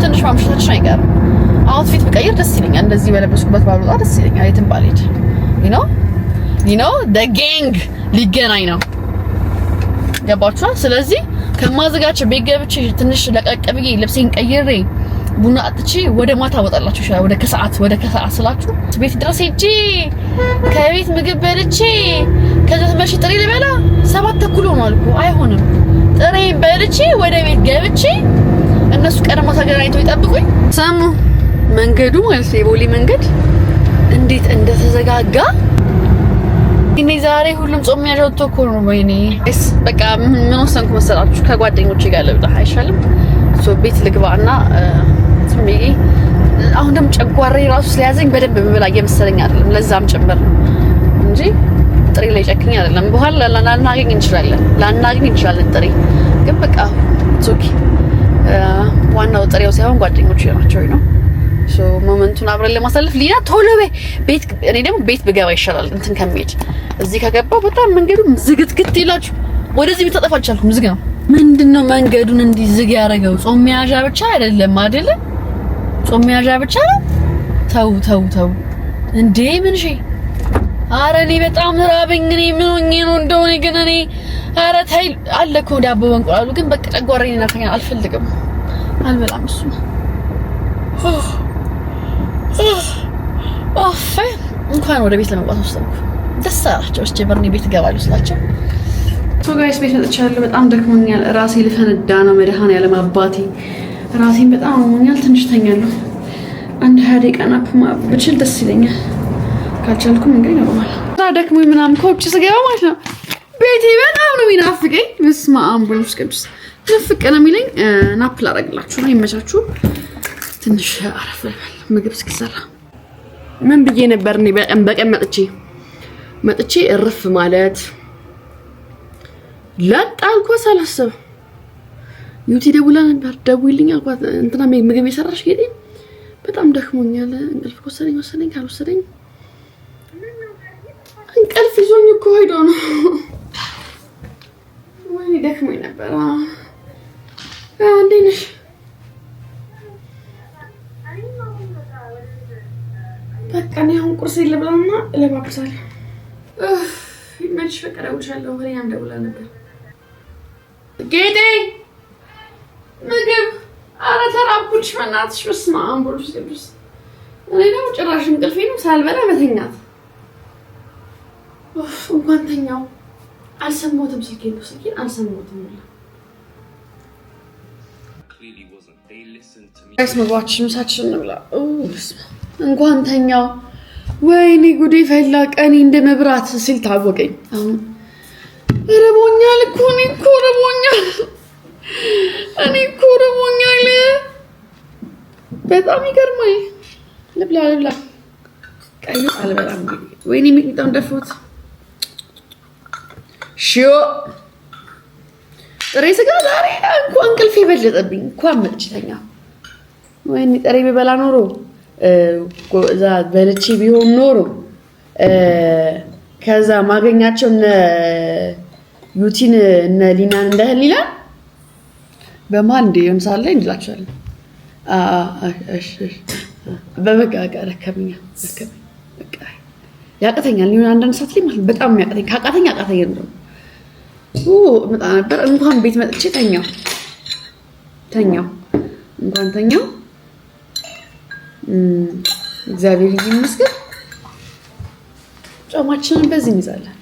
ትንሽ ማምሸታችን አይቀርም። አውትፊት ብቀይር ደስ ይለኛል። እንደዚህ በለበስኩበት ባልወጣ ደስ ይለኛል። የትም ባልሄድ you know the gang ሊገናኝ ነው። ገባችሁ? ስለዚህ ከማዘጋቸው ቤት ገብቼ ትንሽ ለቀቅ ብዬ ልብሴን ቀይሬ ቡና አጥቼ ወደ ማታ ወጣላችሁ ይችላል። ወደ ከሰዓት ስላችሁ ቤት ድረስ ሄጄ ከቤት ምግብ በልቼ ከዛ ተመልሼ ጥሬ ልበላ 7 ተኩል ሆኗል እኮ አይሆንም። ጥሬ በልቼ ወደ ቤት ገብቼ እነሱ ቀደም ተገናኝተው ይጠብቁኝ። ሰሙ መንገዱ ማለት የቦሌ መንገድ እንዴት እንደተዘጋጋ እኔ ዛሬ ሁሉም ጾም ያጀውቶ እኮ ነው። ወይኔ በቃ ምን ወሰንኩ መሰላችሁ? ከጓደኞቼ ጋር ልብላ አይሻልም? ቤት ልግባና ስሜ አሁን ደግሞ ጨጓሬ ራሱ ስለያዘኝ በደንብ ብላ እየመሰለኝ አይደለም። ለዛም ጭምር እንጂ ጥሬ ላይ ጨክኝ አይደለም። በኋላ ላናገኝ እንችላለን ጥሬ ግን በቃ ኦኬ። ዋናው ጥሬው ሳይሆን ጓደኞቼ ናቸው ነው። ሞመንቱን አብረን ለማሳለፍ ሊና ቶሎ ቤት እኔ ደግሞ ቤት ብገባ ይሻላል እንትን ከመሄድ። እዚህ ከገባው በጣም መንገዱ ዝግትግት ይላችሁ። ወደዚህ ብታጠፋ አልቻልኩም፣ ዝግ ነው። ምንድነው መንገዱን እንዲህ ዝግ ያደረገው? ጾም መያዣ ብቻ አይደለም አይደለ? ጾም መያዣ ብቻ ነው። ተው እንዴ ምን እሺ። ኧረ እኔ በጣም ራበኝ። እኔ ምን ሆኜ ነው እንደሆነ ግን እኔ ኧረ ተይ አለ እኮ ዳቦ በእንቁላሉ ግን በቃ ጨጓራዬን እናተኛ አልፈልግም፣ አልበላም እሱ እንኳን ወደ ቤት ለመግባት ወሰንኩ። ደስ አላቸው እስኪ በርኔ ቤት እገባለሁ ስላቸው ጋይስ ቤት መጥቻለሁ። በጣም ደክሞኛል። ራሴ ልፈነዳ ነው። መድኃኒዓለም አባቴ ራሴን በጣም አሞኛል። ትንሽ ተኛለሁ። አንድ 20 ደቂቃ ናፕ ብችል ደስ ይለኛል። ካልቻልኩም እንግዲህ ኖርማል ደክሞኝ ምናምን ከውጭ ስገባ ማለት ነው ቤቴ በጣም ነው የሚናፍቀኝ። በስመ አብ ወወልድ ቅዱስ ንፍቅ ነው የሚለኝ። ናፕ ላደርግላችሁ ነው። ይመቻችሁ። ትንሽ አረፍ ልበል ምግብ እስኪሰራ። ምን ብዬ ነበር እኔ በቀን መጥቼ እርፍ ማለት ለጣልኩ ሳላስብ ዩቲ ደውላ ነበር። ደውይልኝ አልኳት። እንትና ምግብ የሰራሽ ጌጤ በጣም ደክሞኛል፣ እንቅልፍ ወሰደኝ ካልወሰደኝ እንቅልፍ ይዞኝ እኮ ሄዶ ነው። ወይኔ ደክሞኝ ነበር። እንዴት ነሽ? በቃ እኔ አሁን ቁርስ ልብላና እለባብሳለሁ። ይመችሽ። በቃ እደውልልሻለሁ። ወሬም ደውላ ነበር ጌጤ ምግብ። ኧረ ተራብኩልሽ በእናትሽ። በስመ አብ ወወልድ ቅዱስ። እኔ ደግሞ ጭራሽ እንቅልፌ ነው ሳልበላ መተኛት። እንኳን ተኛው አልሰማሁትም። ስልኬን አልሰማሁትም። ጋይስ ምግባችን ምሳችን እንብላ። እንኳን ተኛው። ወይኔ ጉዴ ፈላ። ቀኔ እንደ መብራት ሲል ታወቀኝ። አሁን ረቦኛል እኮ እኔ እኮ ረቦኛል። በጣም ይገርማል። ልብላ ቀዩ አልበላም። ወይኔ ሚጥሚጣውን ደፉት። ሽዮ ጥሬ ስጋ ዛሬ እንኳን እንቅልፍ የበለጠብኝ እንኳን መጥቼተኛ ወይኔ ጥሬ ቢበላ ኖሮ እዛ በልቼ ቢሆን ኖሮ ከዛ ማገኛቸው እነ ዩቲን እነ ሊናን እንደህል ይላል በማን እንደ እንሳለ እንላችኋለን እሺ በበቃ ረከብኛ በቃ ያቀተኛል ሊሆን አንዳንድ ሰዓት ላይ ማለት በጣም ያቀተኝ ካቃተኛ ነው መጣ ነበር እንኳን ቤት መጥቼ ተኛው እንኳን ተኛው እግዚአብሔር ይመስገን ጫማችንን በዚህ እንይዛለን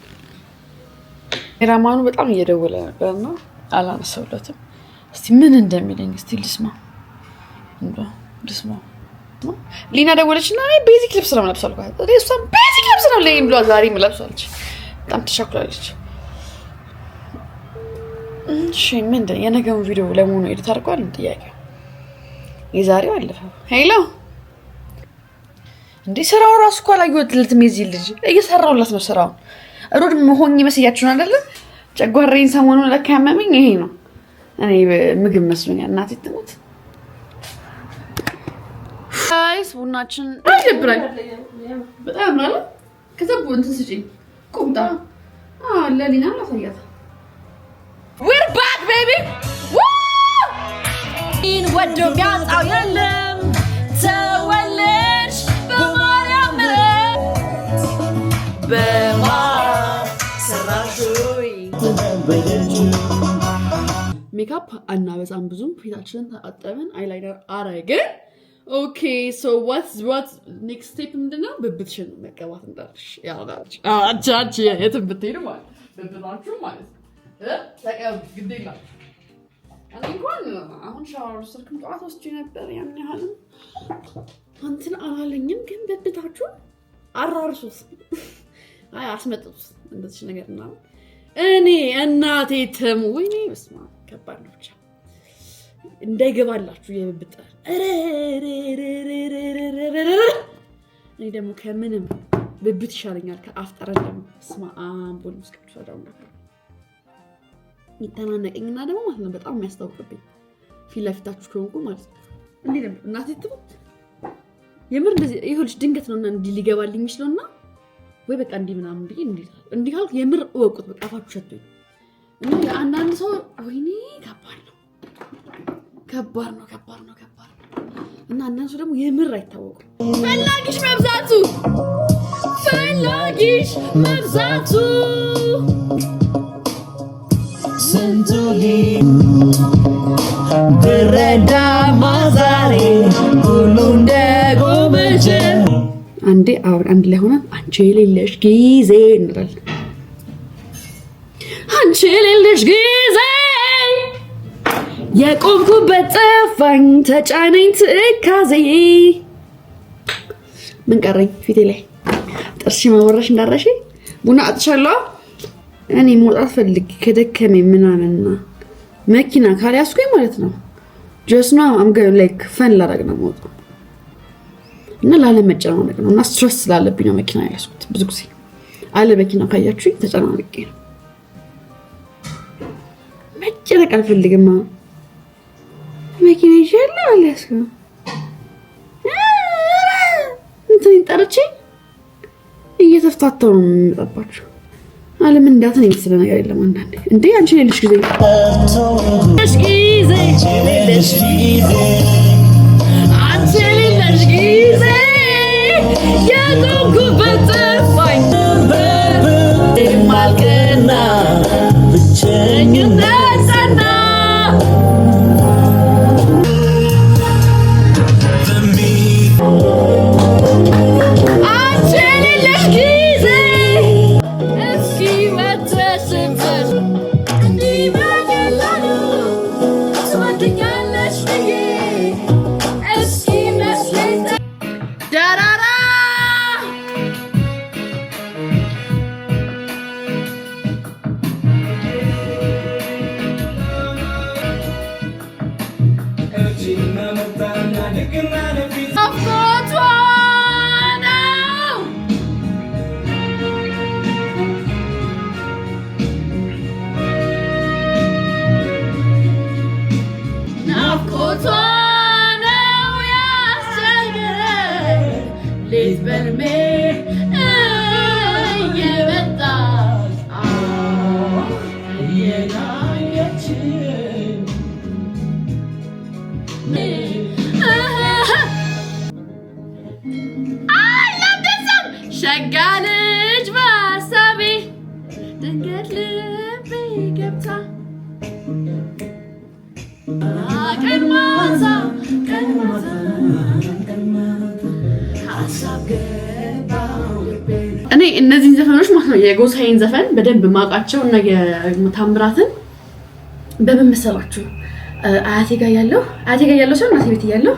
ራማኑ በጣም እየደወለ ነበርና አላነሳውለትም እስቲ ምን እንደሚለኝ እስቲ ልስማ ሊና ደወለችና ቤዚክ ልብስ ነው ለብሳል ማለት እሷም ቤዚክ ልብስ ነው ለይም ብሎ ዛሬ ለብሳለች በጣም ተሻክላለች እሺ ምንድን የነገውን ቪዲዮ ለሞኑ ኤዲት አድርጓል ጥያቄ የዛሬው አለፈ ሄሎ እንዴ ስራው ራሱ እኮ አላየሁትም የዚህ ልጅ እየሰራውላት ነው ስራው ሮድ መሆን ይመስያችሁ ነው አይደል ጨጓራዬን ሰሞኑን ለካ ያመመኝ ይሄ ነው እኔ ምግብ መስሎኛል እናቴ ትሞት ጋይስ ቡናችን አይደብራኝ በጣም ነው ከዛ ቡን ትስጪኝ ቁምጣ ለሊና ላሳያት we're back baby in what do የሚያጣው የለም ተወለድሽ በማርያም ሰራሹይ ሜካፕ አናበዛም ብዙም ፊታችንን ተጣጠብን አይላይነር አረግን ኦኬ ሶ what's next step ምንድነው ብብትሽን መቀባት እንዳልሽ ያውቃልሽ አቻች የትም ብትሄዱ ማለት ብብታችሁ ማለት ተቀብ ግዴላ እኔ እንኳን አሁን ሻወር ወስድኩም ጠዋት ወስጄ ነበር ያን ያህል እንትን አላለኝም ግን ብብታችሁ አራርሱት አይ አስመጥጡት እንደዚህ ነገር እና እኔ እናቴ ተሙ ወይኔ በስማ ከባድ ነው ብቻ እንዳይገባላችሁ የብብት እኔ ደግሞ ከምንም ብብት ይሻለኛል ከአፍጠረን ደግሞ ስማ አምቦል መስከቱ አዳውና ይተናነቀኝና ደግሞ ማለት ነው በጣም የሚያስታውቅብኝ ፊት ለፊታችሁ ከሆንኩ ማለት ነው እንዴ ደግሞ እናቴ ትሙት የምር እንደዚህ ይሁልሽ ድንገት ነውና እንዲህ ሊገባልኝ ይችላልና ወይ በቃ እንዲህ ምናምን ብዬ እንዲህ ካልኩ የምር ወቁት በቃ አፋችሁ ሸቶኝ እና የአንዳንድ ሰው ወይኔ ከባድ ነው እና አንዳንድ ሰው ደግሞ የምር አይታወቅም ፈላጊሽ መብዛቱ ስንቱሊ ብረዳ ማዛሬ ሁሉ እንደጎመጀ አንዴ አንድ ላይ ሆነን አንቺ የሌለሽ ጊዜ እንላለን አንቺ የሌለሽ ጊዜ የቆምኩበት ጠፋኝ ተጫነኝ ትካዜ ምን ቀረኝ ፊቴ ላይ ጥርሽ ማወራሽ እንዳረሽ ቡና አጥቻለሁ እኔ መውጣት ፈልግ ከደከመኝ ምናምንና መኪና ካሊያስኩኝ ማለት ነው just now I'm going like ፈን ላደርግ ነው የምወጣው እና ላለመጨናነቅ ነው እና ስትረስ ስላለብኝ ነው መኪና ያስኩት ብዙ ጊዜ አለ መኪና ካያችሁኝ ተጨናንቄ ነው መጨነቅ አልፈልግም መኪና ይሻላል አለስኩ እንትን ጠርቼ እየተፍታታው ነው የምጠባችሁ ዓለም እንዳተን የሚስለ ነገር የለም አንዳንዴ እንዴ አንቺ ልጅ ጊዜ አንቺ ልጅ ጊዜ የቆምኩበት ጠፋኝ ማልቀና ብቸኝነት ጸና ሌሊት በልሜ እየመጣች እየናኘችኝ አላደሰም ሸጋ ልጅ በሀሳቤ ድንገት ልቤ ገብታ ቀን ማታ ሀሳብ ገባው ልቤ። እኔ እነዚህን ዘፈኖች ማለት ነው የጎሳዬን ዘፈን በደንብ ማውቃቸው እና የታምራትን በምን መሰላችሁ? አያቴ ጋር ያለው ሰው እናቴ ቤት ያለው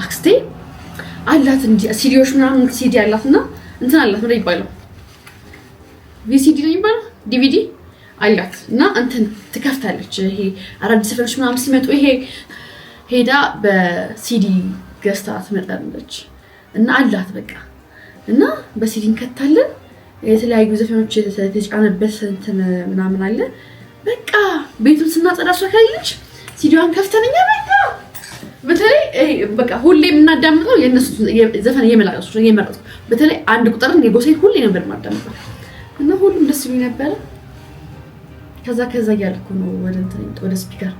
አክስቴ አላት እንዲ ሲዲዎች ምናምን ሲዲ አላትና እንትን አላት ምን ይባላል? ቪሲዲ ነው ይባላል ዲቪዲ አላት እና እንትን ትከፍታለች። ይሄ አዳዲስ ዘፈኖች ምናምን ሲመጡ ይሄ ሄዳ በሲዲ ገዝታ ትመጣለች እና አላት በቃ እና በሲዲ እንከታለን የተለያዩ ዘፈኖች የተጫነበት እንትን ምናምን አለ። በቃ ቤቱን ስናጸዳ እሷ ከሌለች ሲዲዋን ከፍተንኛ በቃ በተለይ በቃ ሁሌ የምናዳምጠው የነሱ ዘፈን እየመረጥኩ በተለይ አንድ ቁጥርን የጎሳዬን ሁሌ ነበር የማዳምጠው እና ሁሉም ደስ ይሉኝ ነበረ። ከዛ እያልኩ ነው ወደ ስፒከር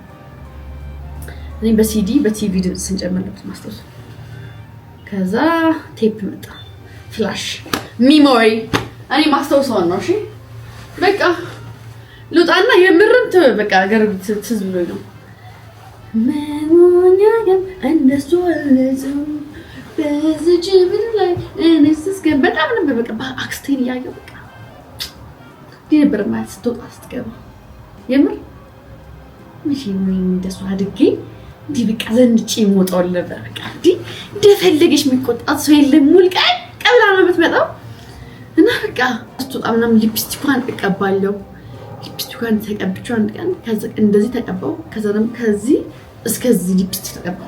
እኔ በሲዲ በቲቪ ድምፅ ስንጨምር ነበር ማስተውስ። ከዛ ቴፕ መጣ ፍላሽ ሚሞሪ እኔ ማስተውሰው ነው። እሺ በቃ ልውጣና የምርም በቃ ገር ትዝ ብሎኝ ነው መሞኛ ግን እንደሱ አለዘው በዚህ ምን ላይ እኔስ ግን በጣም ነበር በቃ አክስቴን ያየው በቃ ነበር ማለት ስትወጣ ስትገባ የምር ምንሽ ነው እንደሱ አድጌ እንዲ በቃ ዘንጭ ሞጣው ነበር በቃ እንዲ እንደፈለገሽ የሚቆጣት ሰው የለም። ሙልቀን ቀብላ ነው የምትመጣው እና በቃ ስትወጣ ምናምን ሊፕስቲኳን እቀባለሁ። ሊፕስቲኳን ተቀብቼው አንድ ቀን ከዛ እንደዚህ ተቀባው። ከዛ ደግሞ ከዚህ እስከዚህ ሊፕስቲክ ተቀባው።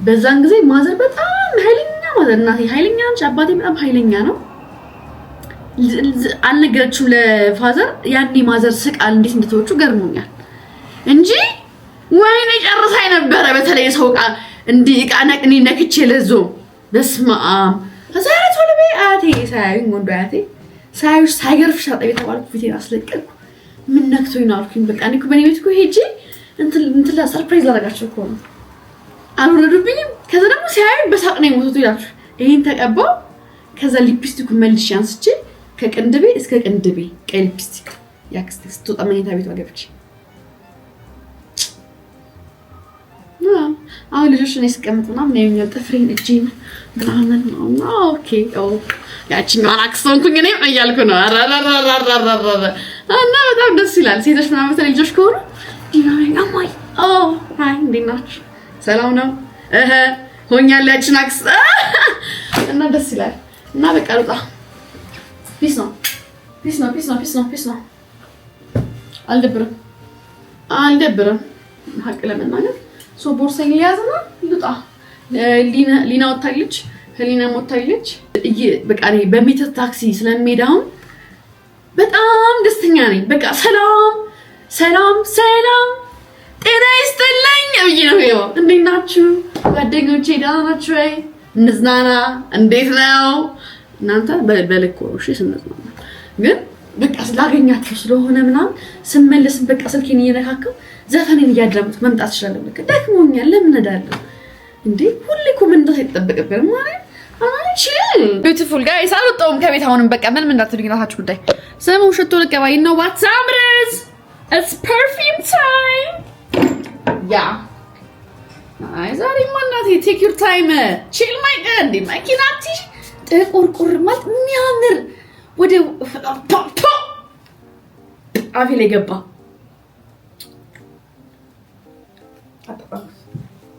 በዛን ጊዜ ማዘር በጣም ኃይለኛ ማዘር እናቴ ኃይለኛ ነች፣ አባቴ በጣም ኃይለኛ ነው። አልነገረችም ለፋዘር። ያኔ ማዘር ስቃል እንዴት እንደተወቹ ገርሞኛል እንጂ ወይኔ ጨርሳይ ነበረ። በተለይ ሰው ቃ እንዲ ቃ ነቅኒ ነክቼ ለዞ በስማም አዛራት ወለበ አያቴ ሳይኝ ወንዶ አያቴ ሳይሽ ሳይገርፍሽ አጠቤ ተባልኩ። ፊቴን አስለቀቅኩ። ምን ነክቶኝ ነው አልኩኝ። በቃ እኔ በኔ ቤት እኮ ሄጄ እንትን ሰርፕራይዝ ላደርጋቸው እኮ ነው። አልወረዱብኝም። ከዛ ደግሞ ሲያዩ በሳቅ ነው የሞቱት ይላችሁ። ይሄን ተቀባው። ከዛ ሊፕስቲኩ መልሼ አንስቼ ከቅንድቤ እስከ ቅንድቤ ቀይ ሊፕስቲክ ያክስቴ ስትወጣ መኝታ ቤቷ ገብቼ አሁን ልጆች እኔ ስቀምጥ ምናምን ያዩኛል። ጥፍሬን እጄን ምናምን ነው ኦኬ ያቺኛዋን አክስቶንኩኝ እኔ እያልኩ ነው። እና በጣም ደስ ይላል። ሴቶች ምናምን በተለይ ልጆች ከሆኑ ዲናኝ አማይ ሃይ እንዴት ናችሁ? ሰላም ነው ሆኛል ያቺን አክስት እና ደስ ይላል። እና በቃ ልውጣ። ፒስ ነው አልደብርም ሀቅ ለመናገር ሶ ቦርሳዬን ሊያዝና ልውጣ። ሊና ወጣለች፣ ህሊና ወጣለች። በቃ እኔ በሜትር ታክሲ ስለምሄዳው በጣም ደስተኛ ነኝ። በቃ ሰላም ጤና ይስጥልኝ ብዬ ነው ይኸው። እንዴት ናችሁ ጓደኞቼ? ደህና ናችሁ ወይ? እንዝናና። እንዴት ነው እናንተ? በልኩ እሺ ስንዝናና ግን በቃ ስላገኛችሁ ስለሆነ ምናምን ስመለስ በቃ ስልኬን እየነካከው ዘፈኔን እያዳመጥኩ መምጣት ይችላል። በቃ ደክሞኛል። ለምን እሄዳለሁ እንዴ? ሁሌ ኮሜንት አይጠበቅብንም ማለት አንቺ ቢዩቲፉል ጋይስ አልወጣሁም ከቤት አሁንም በቃ ምን እንዳትሉኝ ራሳችሁ ጉዳይ። ሰሙ ሽቶ ልቀባ ነው ዋትስ አምረስ ኢትስ ፐርፊውም ታይም ያ አይ ዛሬ ማናቴ ቴክ ዩር ታይም ቺል ማይ ጋንዲ ማኪናቲ ጥቁር ማለት የሚያምር ወደ አፌ ላይ ገባ።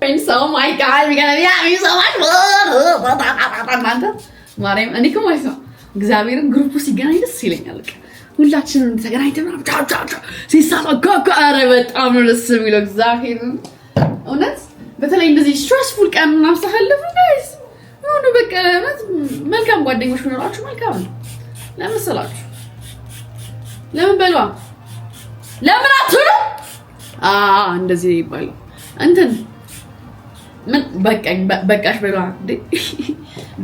Friends, oh my god, we're gonna be having so much fun. ማርያም እኔ እኮ ማለት ነው እግዚአብሔርን ግሩፕ ሲገናኝ ደስ ይለኛል። ሁላችንም ተገናኝተን ሲሳሳ ጋጋ ኧረ በጣም ነው ደስ የሚለው እግዚአብሔርን እውነት። በተለይ እንደዚህ ስትረስፉል ቀን ምናምን ሳሳልፉ ጋይስ ሆኖ በቃ መልካም ጓደኞች ሆናችሁ መልካም ነው። ለምን መሰላችሁ? ለምን በሏ ለምን አትሉ እንደዚህ ይባላል እንትን ምን በቃኝ በቃሽ በሉ እንዴ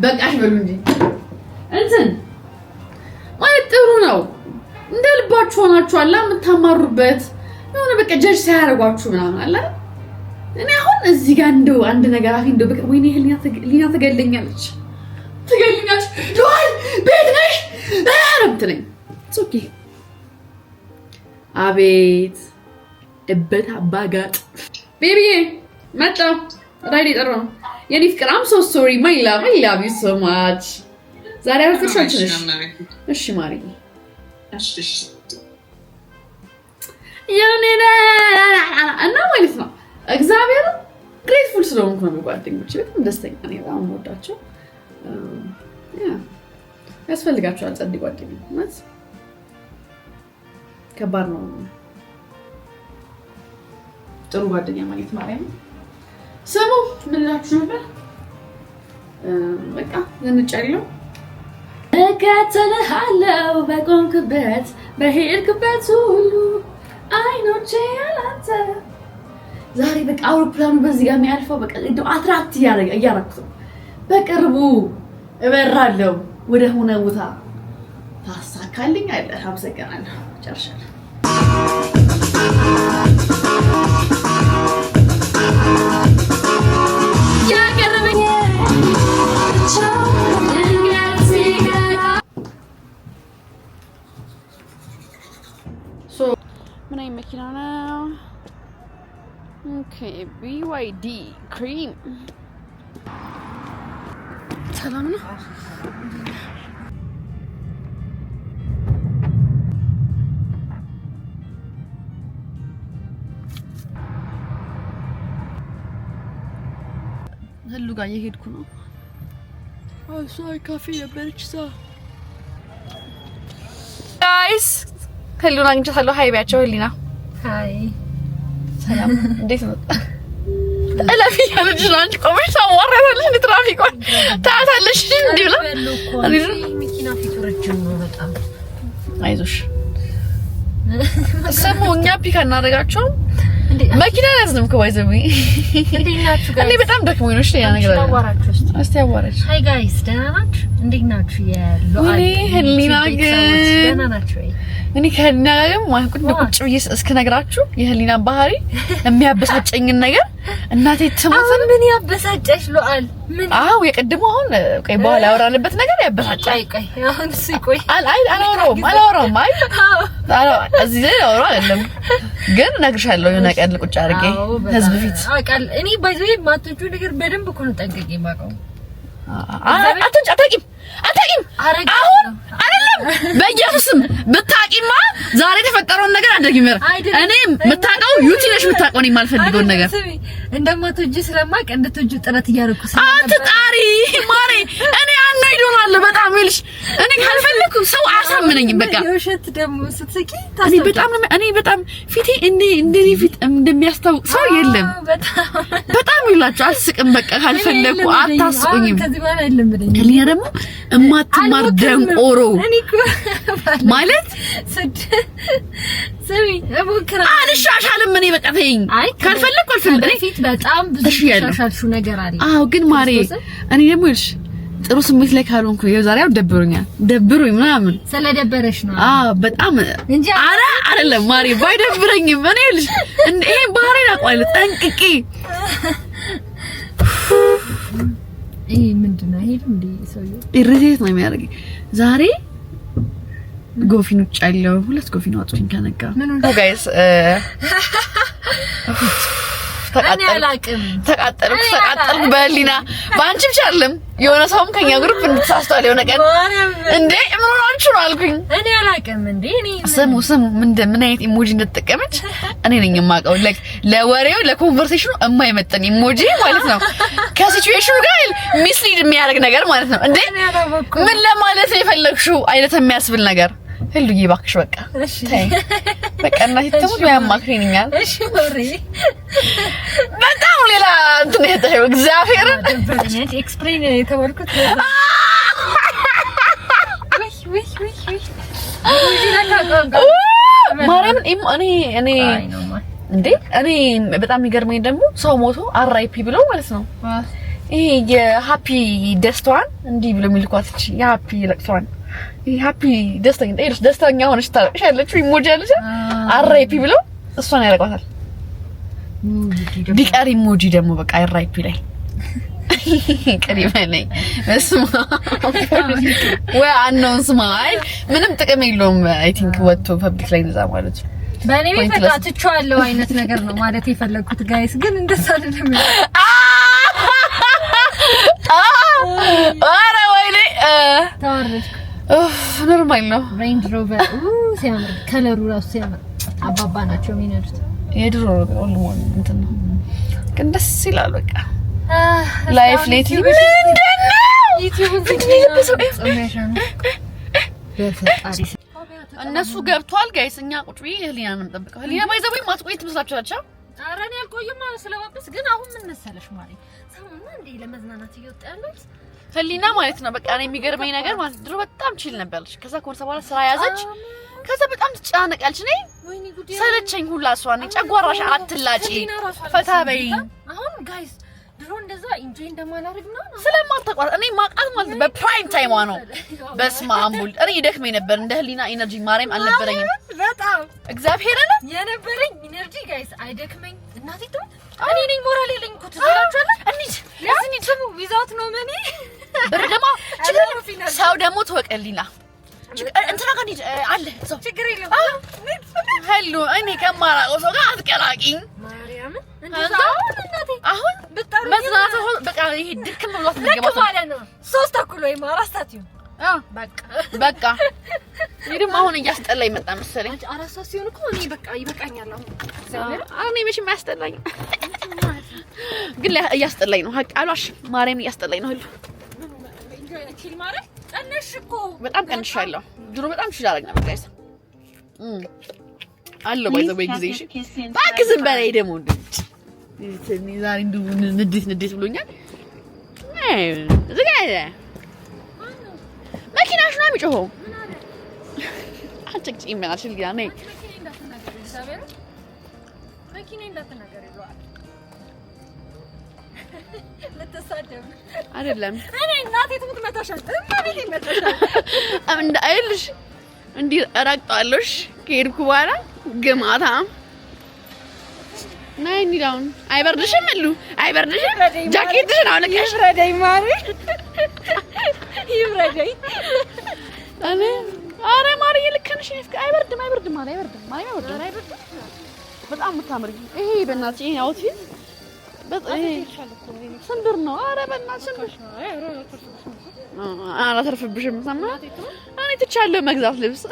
በቃሽ በሉ እንጂ እንትን ማለት ጥሩ ነው እንደ ልባችሁ ሆናችሁ አላ የምታማሩበት የሆነ በቃ ጀጅ ሳያረጋችሁ ምናምን አላ እኔ አሁን እዚህ ጋር እንደው አንድ ነገር አፊ እንደው በቃ ወይኔ ህሊና ትገለኛለች ጆይ ቤት ነሽ አረብትነኝ ኦኬ አቤት እበት አባጋጥ ቤቢዬ መጣሁ ራይዲ ጠራ የኔ ፍቅር I'm so sorry my love I love you so much ዛሬ አልተሻልሽ እሺ ማሪ እሺ ያኔና እና ማለት ነው እግዚአብሔር ግሬትፉል ስለሆንኩ ነው ጓደኞቼ በጣም ደስተኛ ነኝ በጣም ወዳቸው ያስፈልጋቸዋል ጸድ ጓደኞች ማለት ከባድ ነው ጥሩ ጓደኛ ማለት ማለት ሰሙ ምን ላችሁ ነበር በቃ እንጫሪለው እከተልሃለሁ በቆምክበት በሄድክበት ሁሉ አይኖቼ ያላንተ ዛሬ በቃ አውሮፕላኑ በዚህ ጋር የሚያልፈው በቃ እንደው አትራክት እያረኩት በቅርቡ እበራለሁ ወደ ሆነ ቦታ ታሳካልኝ አይደል አመሰግናለሁ ጨርሻለሁ ምን አይነት መኪና ነው ኦኬ BYD cream ሰላም ነው ህሉ ጋር እየሄድኩ ነው ሳይ ካፌ ነበረች ሳ ጋይስ ህሉና እንግዲህ ሃይ ቢያቸው ህሊና ሃይ ሰላም እንዴት ነው እላፊ ያለች አንቺ ቆመሽ ታዋራለሽ እንደ ትራፊክ ታታለሽ እንዴ ብላ እኔ መኪና ፊት ረጅም ነው በጣም አይዞሽ ሰሞኛ ፒክ እናደርጋቸው መኪና ያዝንም ከወይዘዊ እንዴናችሁ ጋር እኔ በጣም ደክሞኝ ነው እሺ ያ ነገር እስቲ አዋራሽ ሃይ ጋይስ ደህና ናችሁ እንዴት ናችሁ ያለው ህሊና ደህና ናችሁ እኔ ከናገም ማይቁድ ቁጭ ብዬ እስከነግራችሁ የህሊና ባህሪ የሚያበሳጨኝ ነገር እናቴ ትሞት ምን ያበሳጨሽ ሉአል ምን አው የቀድሞ አሁን ቆይ በኋላ ያወራንበት ነገር ያበሳጫይ ቆይ አሁን ሲቆይ አላወራውም አይ እዚህ ላይ አወራ አይደለም ግን ነግርሻለሁ የሆነ ቀን ቁጭ አድርጌ ህዝብ ፊት አቃል እኔ ባይዘይ ማጥጩ ነገር በደንብ እኮ ነው ጠንቀቄ ማቀው አታቂም አሁን አይደለም በኢየሱስም ብታቂማ ዛሬ ተፈጠረውን ነገር አድርጊ ምር እኔም መታቀው ዩቲነሽ መታቀው ነው የማልፈልገው ነገር እንደማትወጂ ስለማቅ እንድትወጂ ጥረት እያደረኩ አትጣሪ ማሬ እኔ አንይዶናል በጣም ይልሽ እኔ ካልፈለኩ ሰው አሳምነኝም በቃ የውሸት ደሞ ስትስቂ እኔ በጣም ፊቴ እንደዚህ ፊት እንደሚያስታውቅ ሰው የለም በጣም ይላችሁ አልስቅም በቃ ካልፈለኩ አታስቁኝም ከዚህ በኋላ አይለምደኝ ለኛ ደግሞ እማትማር ደንቆሮ ማለት ሰሚ እሞክራ አልሻሻልም እኔ በቃ ተይኝ ካልፈለኩ አልፈልግም ፊት በጣም ብዙ ሻሻልሹ ነገር አለ አዎ ግን ማሬ እኔ ደግሞ ይልሽ ጥሩ ስሜት ላይ ካልሆንኩ የዛሬው ደብሩኝ ምናምን ስለደበረሽ ነው አዎ በጣም አረ አይደለም ማሬ ባይደብረኝም እኔ ይልሽ ይሄ ባህሪ አቋል ጠንቅቄ ይሄ ምንድነው ይሄ እንዴ ሰውዬው ኢሪቴት ነው የሚያደርገኝ ዛሬ ጎፊን ውጭ ያለው ሁለት ጎፊን አውጥቶኝ ከነጋ ጋይስ ተቃጠልኩ በህሊና ባንቺ ብቻ አይደለም የሆነ ሰውም ከኛ ግሩፕ እንድትሳስተዋል የሆነ ቀን እንዴ ምን ሆናችሁ ነው አልኩኝ እኔ አላውቅም እንዴ እኔ ስሙ ምን አይነት ኢሞጂ እንደተጠቀመች እኔ ነኝ የማውቀው ለወሬው ለኮንቨርሴሽኑ የማይመጣን ኢሞጂ ማለት ነው ከሲቹዌሽኑ ጋር ሚስሊድ የሚያደርግ ነገር ማለት ነው እንዴ ምን ለማለት ነው የፈለግሽው አይነት የሚያስብል ነገር ህልዬ እባክሽ በቃ ተይ በቃ እናቴ ተሞት ያማክሪኛል እሺ ወሬ በጣም ሌላ እንትን ነው እግዚአብሔር ኤክስፕሌን የተወርኩት ወይ ማርያም እኔ እንዴ እኔ በጣም የሚገርመኝ ደግሞ ሰው ሞቶ አራይፒ ብለው ማለት ነው ይሄ የሃፒ ደስታዋን እንዲህ ብለው የሚልኳት እቺ የሃፒ ለቅሷን ይሄ ሃፒ ደስተኛ ሆነሽ ታለቅሻለች ኢሞጂ አለች አራይፒ ብለው እሷን ያረጋታል ዲቃሪ ኢሞጂ ደግሞ በቃ አራይፒ ላይ ከሪመነኝ እስማ ወይ አኖንስ ማይ ምንም ጥቅም የለውም አይ ቲንክ ወጥቶ ፐብሊክ ላይ እንደዛ ማለት ነው በኔ ቤት ተቃጥቻለሁ አይነት ነገር ነው ማለት የፈለኩት ጋይስ ግን እንደዛ አይደለም አረ ወይኔ ታወርሽ ኖርማል ነው ሬንጅ ሮቨር ሲያምር ከለሩ ራሱ ሲያምር አባባ ናቸው የሚነዱት የድሮ ኦልሞን እንትን ነው ግን ደስ ይላል በቃ ላይፍ ሌትሊ ምንድነው ዩቲዩብ እነሱ ገብቷል ጋይስ እኛ ቁጭ ብዬ ህሊና ነው የምጠብቀው ህሊና ባይዘው ማትቆይት ትመስላችኋለች አራኔ አልቆይም ስለባብስ ግን አሁን ምን መሰለሽ ማለት ሰውና እንዴ ለመዝናናት እየወጣ ያለው ህሊና ማለት ነው በቃ እኔ የሚገርመኝ ነገር ማለት ድሮ በጣም ቺል ነበርልሽ ከዛ ኮርስ በኋላ ስራ ያዘች ከዛ በጣም ትጫነቃለች ነኝ ሰለቸኝ ሁላ እሷን ጨጓራሽ አትላጪ ፈታ በይ አሁን ጋይስ ድሮ እንደዛ ኢንጆይ እንደማናደርግ ነው ስለማታቋት እኔ ማቃት ማለት በፕራይም ታይሟ ነው በስመ አብ ወልድ እኔ ይደክመኝ ነበር እንደ ህሊና ኢነርጂ ማርያም አልነበረኝም በጣም እግዚአብሔርን የነበረኝ ኢነርጂ ጋይስ አይደክመኝ እናቴ ተው እኔ ነኝ ሞራል የለኝ እኮ ትዘራችኋለህ እንዴ ለዚህ ደግሞ ዊዛውት ነው ማኒ በረደማ ሰው ደግሞ ተወቀሊና እንትና ጋር እንሂድ አለ ሰው ችግር የለውም ሄሎ እኔ ከማራው ሰው ጋር አትቀላቂኝ ማርያም እንደዛ አሁን መዝናናት በቃ ይሄ ድክም ብሏት ነገባት ማለት ነው 3:00 ወይ 4 ሰዓት ይሁን በቃ ይሄም አሁን እያስጠላኝ መጣ መሰለኝ 4 ሰዓት ሲሆን እኮ እኔ በቃ ይበቃኛል አሁን እኔ መቼም ያስጠላኝ ግን እያስጠላኝ ነው ሀቅ አሏሽ ማርያም እያስጠላኝ ነው ሁሉ ቺል ማለት ቀነሽ እኮ በጣም ቀንሻለሁ ድሮ በጣም ሽላረግ ነበር ጋይስ አለው ባይዘው በጊዜሽ ባክዝም በላይ ደግሞ እንዴ ዛሬ እንደው ንዴት ብሎኛል ዝጋለ መኪናሽ ነው የሚጮኸው አጭቅጭ ይመናል ሽልጋ ነኝ መኪና እንዳትናገር ይሏል ለተሳደብ አይደለም እኔ እናቴ ትሙት መታሻል እናቴ መታሻል እንደ አይልሽ እንዲ አራቅጣለሽ ከሄድኩ በኋላ ግማታ ናይ ኒዳውን አይበርድሽም እሉ አይበርድሽም ጃኬትሽን አውልቀሽ ረዳይ ማሪ ይብረዳይ እኔ አረ ማሪ ልከንሽ አይበርድም ማሪ አይበርድም በጣም ምታምሪ ይሄ በእናትሽ ይሄ አውትፊት በጣም ስንብር ነው አረ በእናትሽ ስንብር አላተርፍብሽም ሰማ እኔ ትቻለሁ መግዛት ልብስ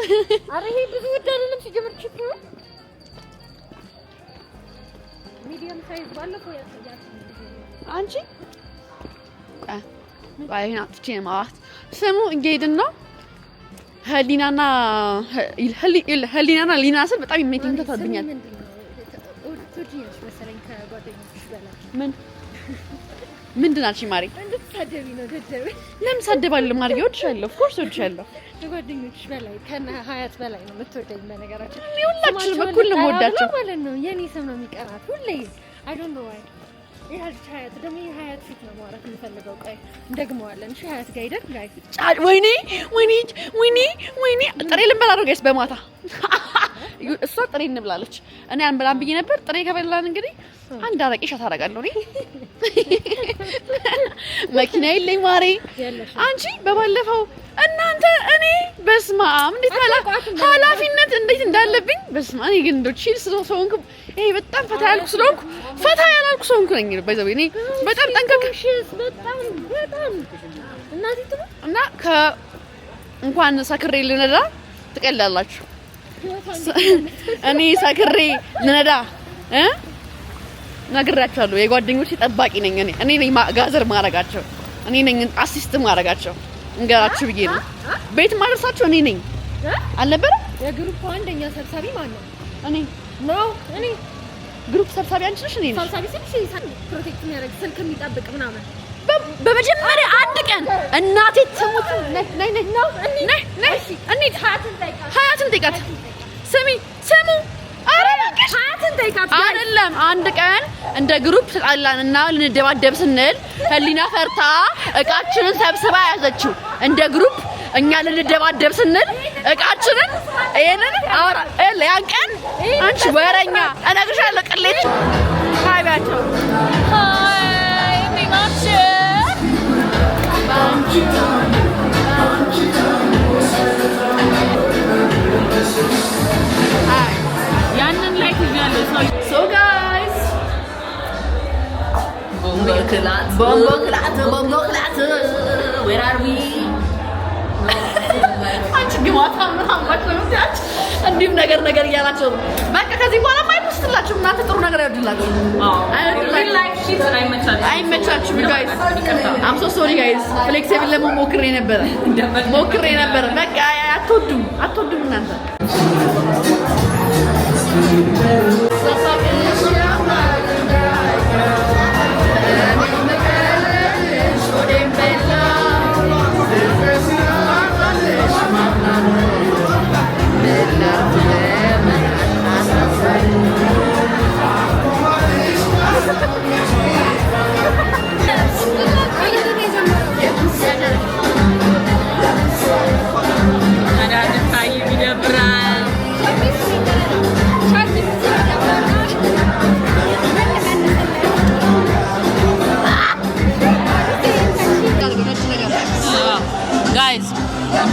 አረ ይሄ ብዙ ውድ አይደለም ሲጀምር ቺፕ ነው ሚዲየም ሳይዝ ባለፈው ያሳያችሁ አንቺ ባይና ትቼ ማለት ስሙ እንጌድና ህሊናና ሊና ስል በጣም የሚመኝ ተታብኛል ምንድን አልሽ ማሪ እንድትሳደቢ ነው ደደብ ለምን ሳደባለሁ ማሪ እወድሻለሁ ኦፍ ኮርስ እወድሻለሁ ከጓደኞችሽ በላይ ከነ ሀያት በላይ ነው የምትወደኝ በነገራችን ሁላችንም እኩል ነው የምወዳቸው ማለት ነው የኔ ስም ነው የሚቀራት ሁሌ አይ ዶንት ኖ ዋይ ይሄ ሀያት ደግሞ የሀያት ፊት ነው ማለት የምፈልገው ቆይ እንደግመዋለን እሺ ሀያት ጋር ሄደን ጋይ ወይኔ ጥሬ ልንበላ ነው ጋይስ በማታ እሷ ጥሬ እንብላለች እኔ አንበላም ብዬ ነበር ጥሬ ከበላን እንግዲህ አንድ አረቄ ሻት አደርጋለሁ እኔ መኪና የለኝ ማሬ አንቺ በባለፈው እናንተ እኔ በስማም እንዴት ኃላፊነት እንዴት እንዳለብኝ በስማም እኔ ግን እንደው ቺል ስለሆንኩ ይሄ በጣም ፈታ ያልኩ ስለሆንኩ ፈታ ያላልኩ ስለሆንኩ ነኝ ባይዘው እኔ በጣም ጠንቀቅሽ በጣም እና እንኳን ሰክሬ ልነዳ ትቀላላችሁ እኔ ሰክሬ ልነዳ ነግራችኋለሁ የጓደኞቼ ጠባቂ ነኝ እኔ ነኝ ጋዘር ማረጋቸው እኔ ነኝ አሲስት ማረጋቸው እንገራችሁ ብዬ ነው ቤት ማድረሳቸው እኔ ነኝ አልነበረ የግሩፕ አንደኛ ሰብሳቢ ማን ነው እኔ ግሩፕ ሰብሳቢ አንቺ ነሽ እኔ ነኝ ሰብሳቢ ፕሮቴክት የሚያደርግ ስልክ የሚጠብቅ ምናምን በመጀመሪያ አንድ ቀን እናቴ ተሞት ነይ ሀያትን ጠይቃት ስሙ አረ በቃሽ አይደለም አንድ ቀን እንደ ግሩፕ ተጣላንና ልንደባደብ ስንል ህሊና ፈርታ እቃችንን ሰብስባ ያዘችው። እንደ ግሩፕ እኛ ልንደባደብ ስንል እቃችንን ይሄንን አወራ ያን ቀን አንቺ ወረኛ እነግርሻለሁ። ቅሌት ታቢያቸው ሃይ ሚማች ያንን ላይክ ይያለው ሶ ጋይስ ቦምቦ ክላት where are we አንቺ ግማታ ምናምን ማለት እንዲሁም ነገር እያላቸው በቃ ከዚህ በኋላ ማይፖስትላችሁ እናንተ ጥሩ ነገር ያድርላችሁ። አይመቻችሁ ጋይስ አም ሶ ሶሪ ጋይስ ፍሌክሲብል ለሞክሬ ነበር በቃ አትወዱም እናንተ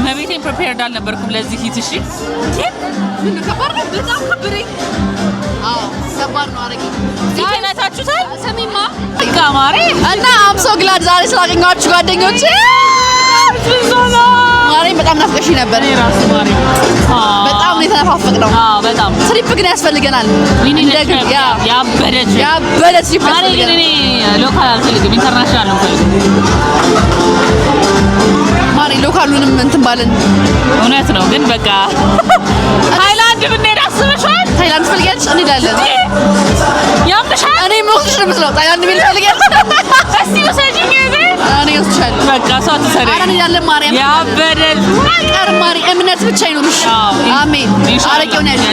መቤቴን ፕሪፔርድ አልነበርኩም ለዚህ ሂት። እሺ ምን ከባድ ነው፣ በጣም ከብረኝ። አዎ ከባድ ነው። አረቂ ሲከናታችሁታል። ሰሚማ ጋማሪ እና አም ሶ ግላድ ዛሬ ስላገኘኋችሁ ጓደኞቼ። ማሪ በጣም ናፍቀሽ ነበር። እኔ ራሱ ማሪ በጣም ነው የተነፋፈቅነው። አዎ በጣም ትሪፕ ግን ያስፈልገናል። እንደግ ያበደ ትሪፕ ማሪ ግን እኔ ሎካል አልፈልግም፣ ኢንተርናሽናል ነው ፈልግ ማሪ ሎካሉንም እንትን ባለን እውነት ነው። ግን በቃ ታይላንድ ብንሄድ አስበሻል? ታይላንድ ፈልጊያለሽ? እንሄዳለን። ያምሻል? እኔ ሞክሽ ነው የምትለው ታይላንድ ቢል ፈልጊያለሽ? እስቲ ወሰጂኝ እኔ ወስቻለሁ። በቃ ሰው ተሰሪ አረ እንሄዳለን። ማርያም ያበደል ቀር ማሪ እምነት ብቻ ይኑርሽ። አሜን። አረቄውን ያዥ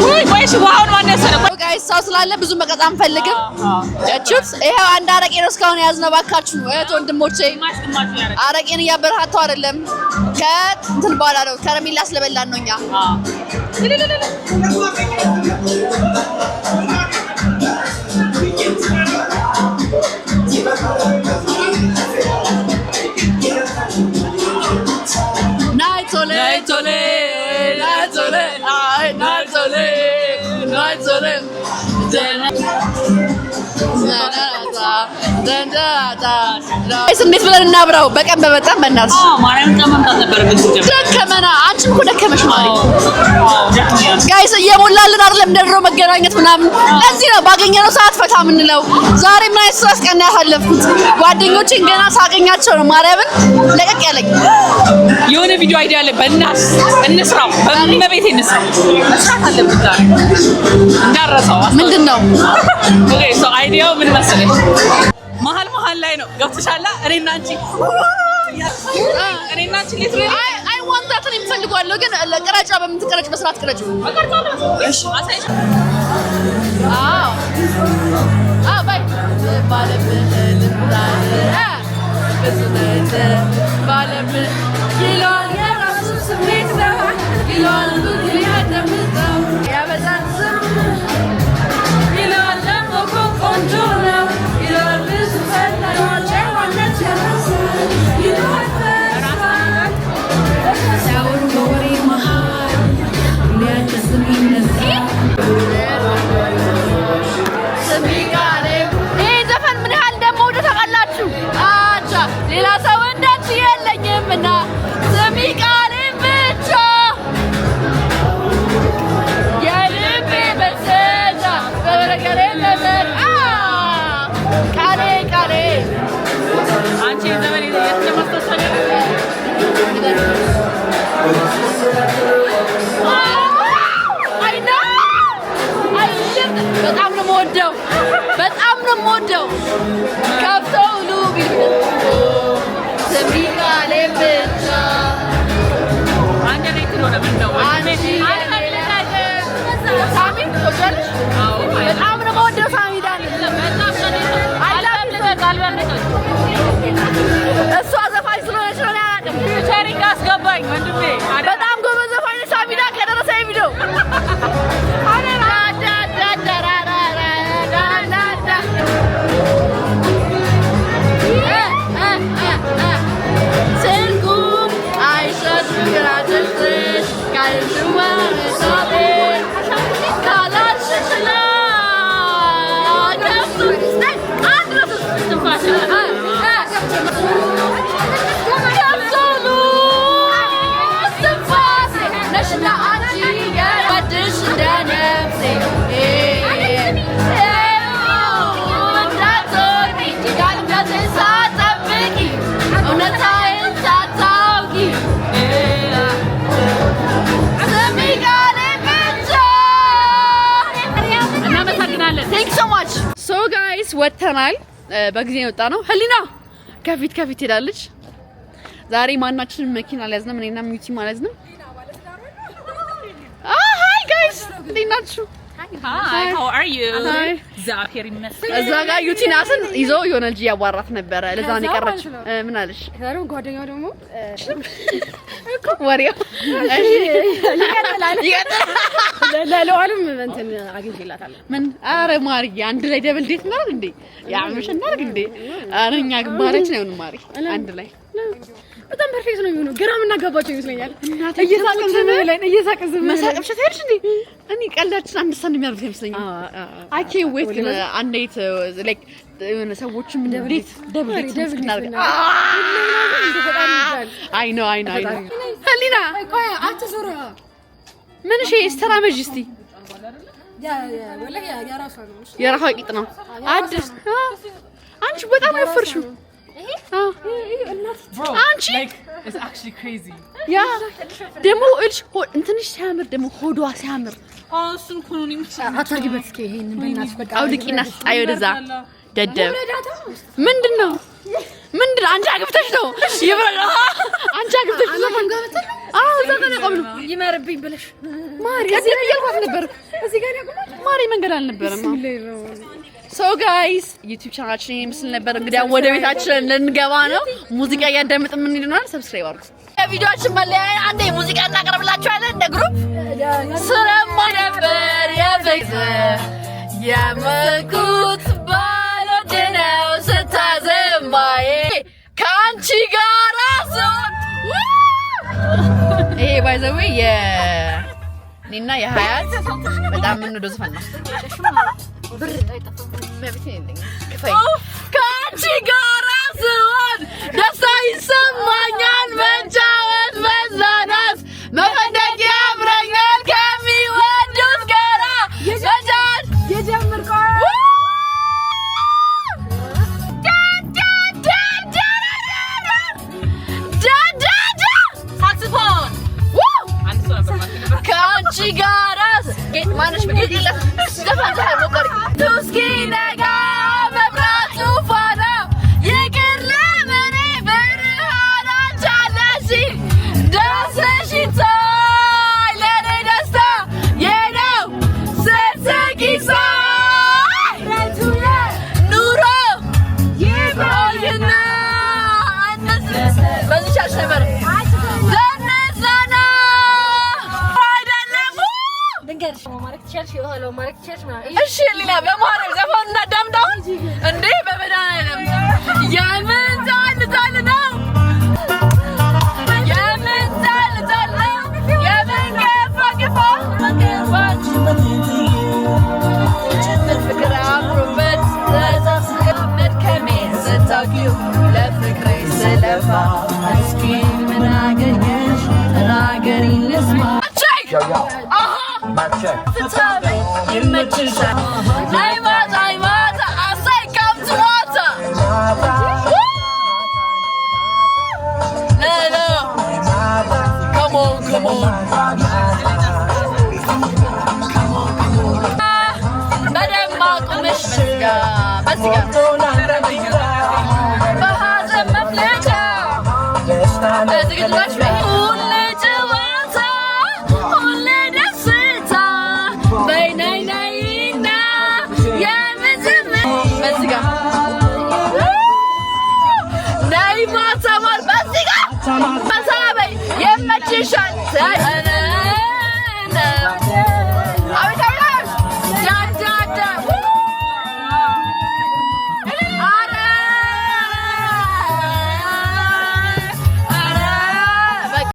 ወይ ወይስ ዋውን ማነሰረ ጋይስ ሰው ስላለ ብዙ መቀጣ አንፈልግም። ያቺት ይሄው አንድ አረቄ ነው እስካሁን ያዝነው። ባካችሁ እህት ወንድሞቼ አረቄን እያበረታታው አይደለም ከእንትን በኋላ ነው ከረሜላ ስለበላን ነው እኛ። እንዴት ብለን እናብራው? በቀን በመጣን በእናትሽ ማርያም ተመምጣት ነበር። ምን ደከመና አንቺም እኮ ደከመሽ ማለት ጋይስ እየሞላልን አይደለም እንደድሮ መገናኘት ምናምን። ለዚህ ነው ባገኘነው ሰዓት ፈታ የምንለው። ዛሬ ምን አይነት ስትረስ ቀን ያሳለፍኩት ጓደኞቼን ገና ሳገኛቸው ነው ማርያምን ለቀቅ ያለኝ። የሆነ ቪዲዮ አይዲያ አለ በእናትሽ እንስራው፣ በመቤቴ እንስራው። መስራት አለብን ዛሬ እንዳረሳው። ምንድነው? ኦኬ ሶ አይዲያው ምን መሰለኝ መሀል ላይ ነው ገብተሻላ። እኔና አንቺ ሊትራሊ አይ ዋንት ዳት ነው የምፈልገው። ግን ለቀረጫ በምትቀረጭ በስርዓት ቀረጭ። እሺ አሳይሽ። አዎ ባይ ባለብህ ልብላል በዝነተ ባለብህ ይላል የራሱ ስሜት ነው ይላል ያደምጣው ያበዛን ስም ይላል ለሞኮ ቆንጆ ነው ይላል ብዙ ፈላጭ ዋነት ያራስ ይላል ሳውር ወሬ መሃል ሊያተስም ይነሳ ስሚጋሬ ይሄ ዘፈን ምን ያህል እንደምወደው ታውቃላችሁ? አቻ ሌላ ሰው እንዳንቺ የለኝምና ስሚጋሬ ብቻ የልቤ መሰጃ በበረከሬ ለዘር ቃሌ አንቺ ዘመን የተማስተሰለ በጣም ነው የምወደው ከፍተው ሉቢ ስሚቃሌ ብቻ አንድ ላይ ትኖር ነው አንቺ ሳሚ ወጣልሽ ወተናል በጊዜ የወጣ ነው። ህሊና ከፊት ሄዳለች። ዛሬ ማናችንም መኪና አልያዝንም። እኔና ሚዩቲ ማለት ነው። ሃይ ጋይስ እንዴት ናችሁ? Hi, how are you? ዛፌር ይመስል እዛ ጋር ዩቲናስን ይዞ የሆነ ልጅ ያዋራት ነበረ። ለዛ ነው የቀረችው። ምን አለሽ? ዛሬው ጓደኛው ደግሞ ወሬው ለለዋልም እንትን አግኝቼላታለሁ። ምን አረ ማርዬ አንድ ላይ ደብል ዴት ነው እንዴ? ያምሽ እናርግ እንዴ? አረ እኛ ግባረች ነው ማሪ አንድ ላይ በጣም ፐርፌክት ነው የሚሆነው። ግራ ምናጋባቸው ይመስለኛል። እየሳቅን ዝም መሳቅ ብቻ ታይልሽ እንዴ? እኔ ቀልዳችን አንድ ሰን የሚያርፍ ይመስለኛል። አይ ካን ዌት ግን አንድ ዴት ላይክ የሆነ ሰዎችም ዴት ደብል ዴት እናርግ። አይ ኖ ህሊና ቆይ አትዞራ ምን እሺ ተራመጂ እስቲ ወላሂ ያራሷ ነው የራሷ ቂጥ ነው አዲስ አንቺ በጣም ያፈርሽው አንቺ it's actually crazy ያ ደሞ እልሽ እንትንሽ ሲያምር ደሞ ሆዷ ሲያምር እሱን ኮሎኒ አታርጊበት እስኪ ይሄንን በእናትሽ በቃ አውልቂና ስጣይ ወደዛ ደደብ ምንድነው አንቺ አግብተሽ ነው ይበላ አንቺ አግብተሽ ነው ዘገነ ቆም ነው ይመርብኝ ብለሽ ማሪ እዚህ ያልኳት ነበር እዚህ ጋር ያቆማት ማሪ መንገድ አልነበረም ሶ ጋይስ ዩቲዩብ ቻናላችን ይመስል ነበር። እንግዲህ ወደ ቤታችን ልንገባ ነው። ሙዚቃ እያዳመጥን ምን ይሉናል? ሰብስክራይብ አድርጉ። የቪዲዮአችን መለያ አንዴ ሙዚቃ እናቀርብላችኋለን እንደ ግሩፕ ስለማ ነበር የመኩት ባሎድነው ስታዘምባዬ ከአንቺ ጋር ዞት ይሄ ባይ ዘ ዌይ የኔና የሀያት በጣም የምንወደው ዘፈን ነው። ከአንቺ ጋር ስሆን ደስታ ይሰማኛል፣ መጫወት መዝናናት መፈንደቅ ያምረኛል ከሚወዱት ጋራ መጫወት የጀምር ከአንቺ ጋር ማነሽ በጌት ቱስኪ ነጋ መብራቱ ፋና ይቅር ለምኔ ብርሃን አንቻለሽ ደስሽ ይታይ ለኔ ደስታ የነው ስትስቂሳ ኑሮ ይብሮይና በዚህ ቻልሽ ነበር እሺ ሊና በማረም ዘፈኑና ዳምዳው እንዴ በመድኃኒዓለም የምን ዛል ነው የምን ዛል ነው የምን ገፋ ፍቅር አምሮበት መድከሜ ስታውቂው ለፍቅሬ ስለፋ እስኪ ምን አገኘሽ ተናገሪኝ ልስማ ይመችሻል ናይ ማታ አሳይ ከምት ማታ ሌሎ come on በደማቁ ምሽት ጋር በዚህ ጋር በሀዘን መፍለጫ ዝግጅቶች Masabay, yemma çişan.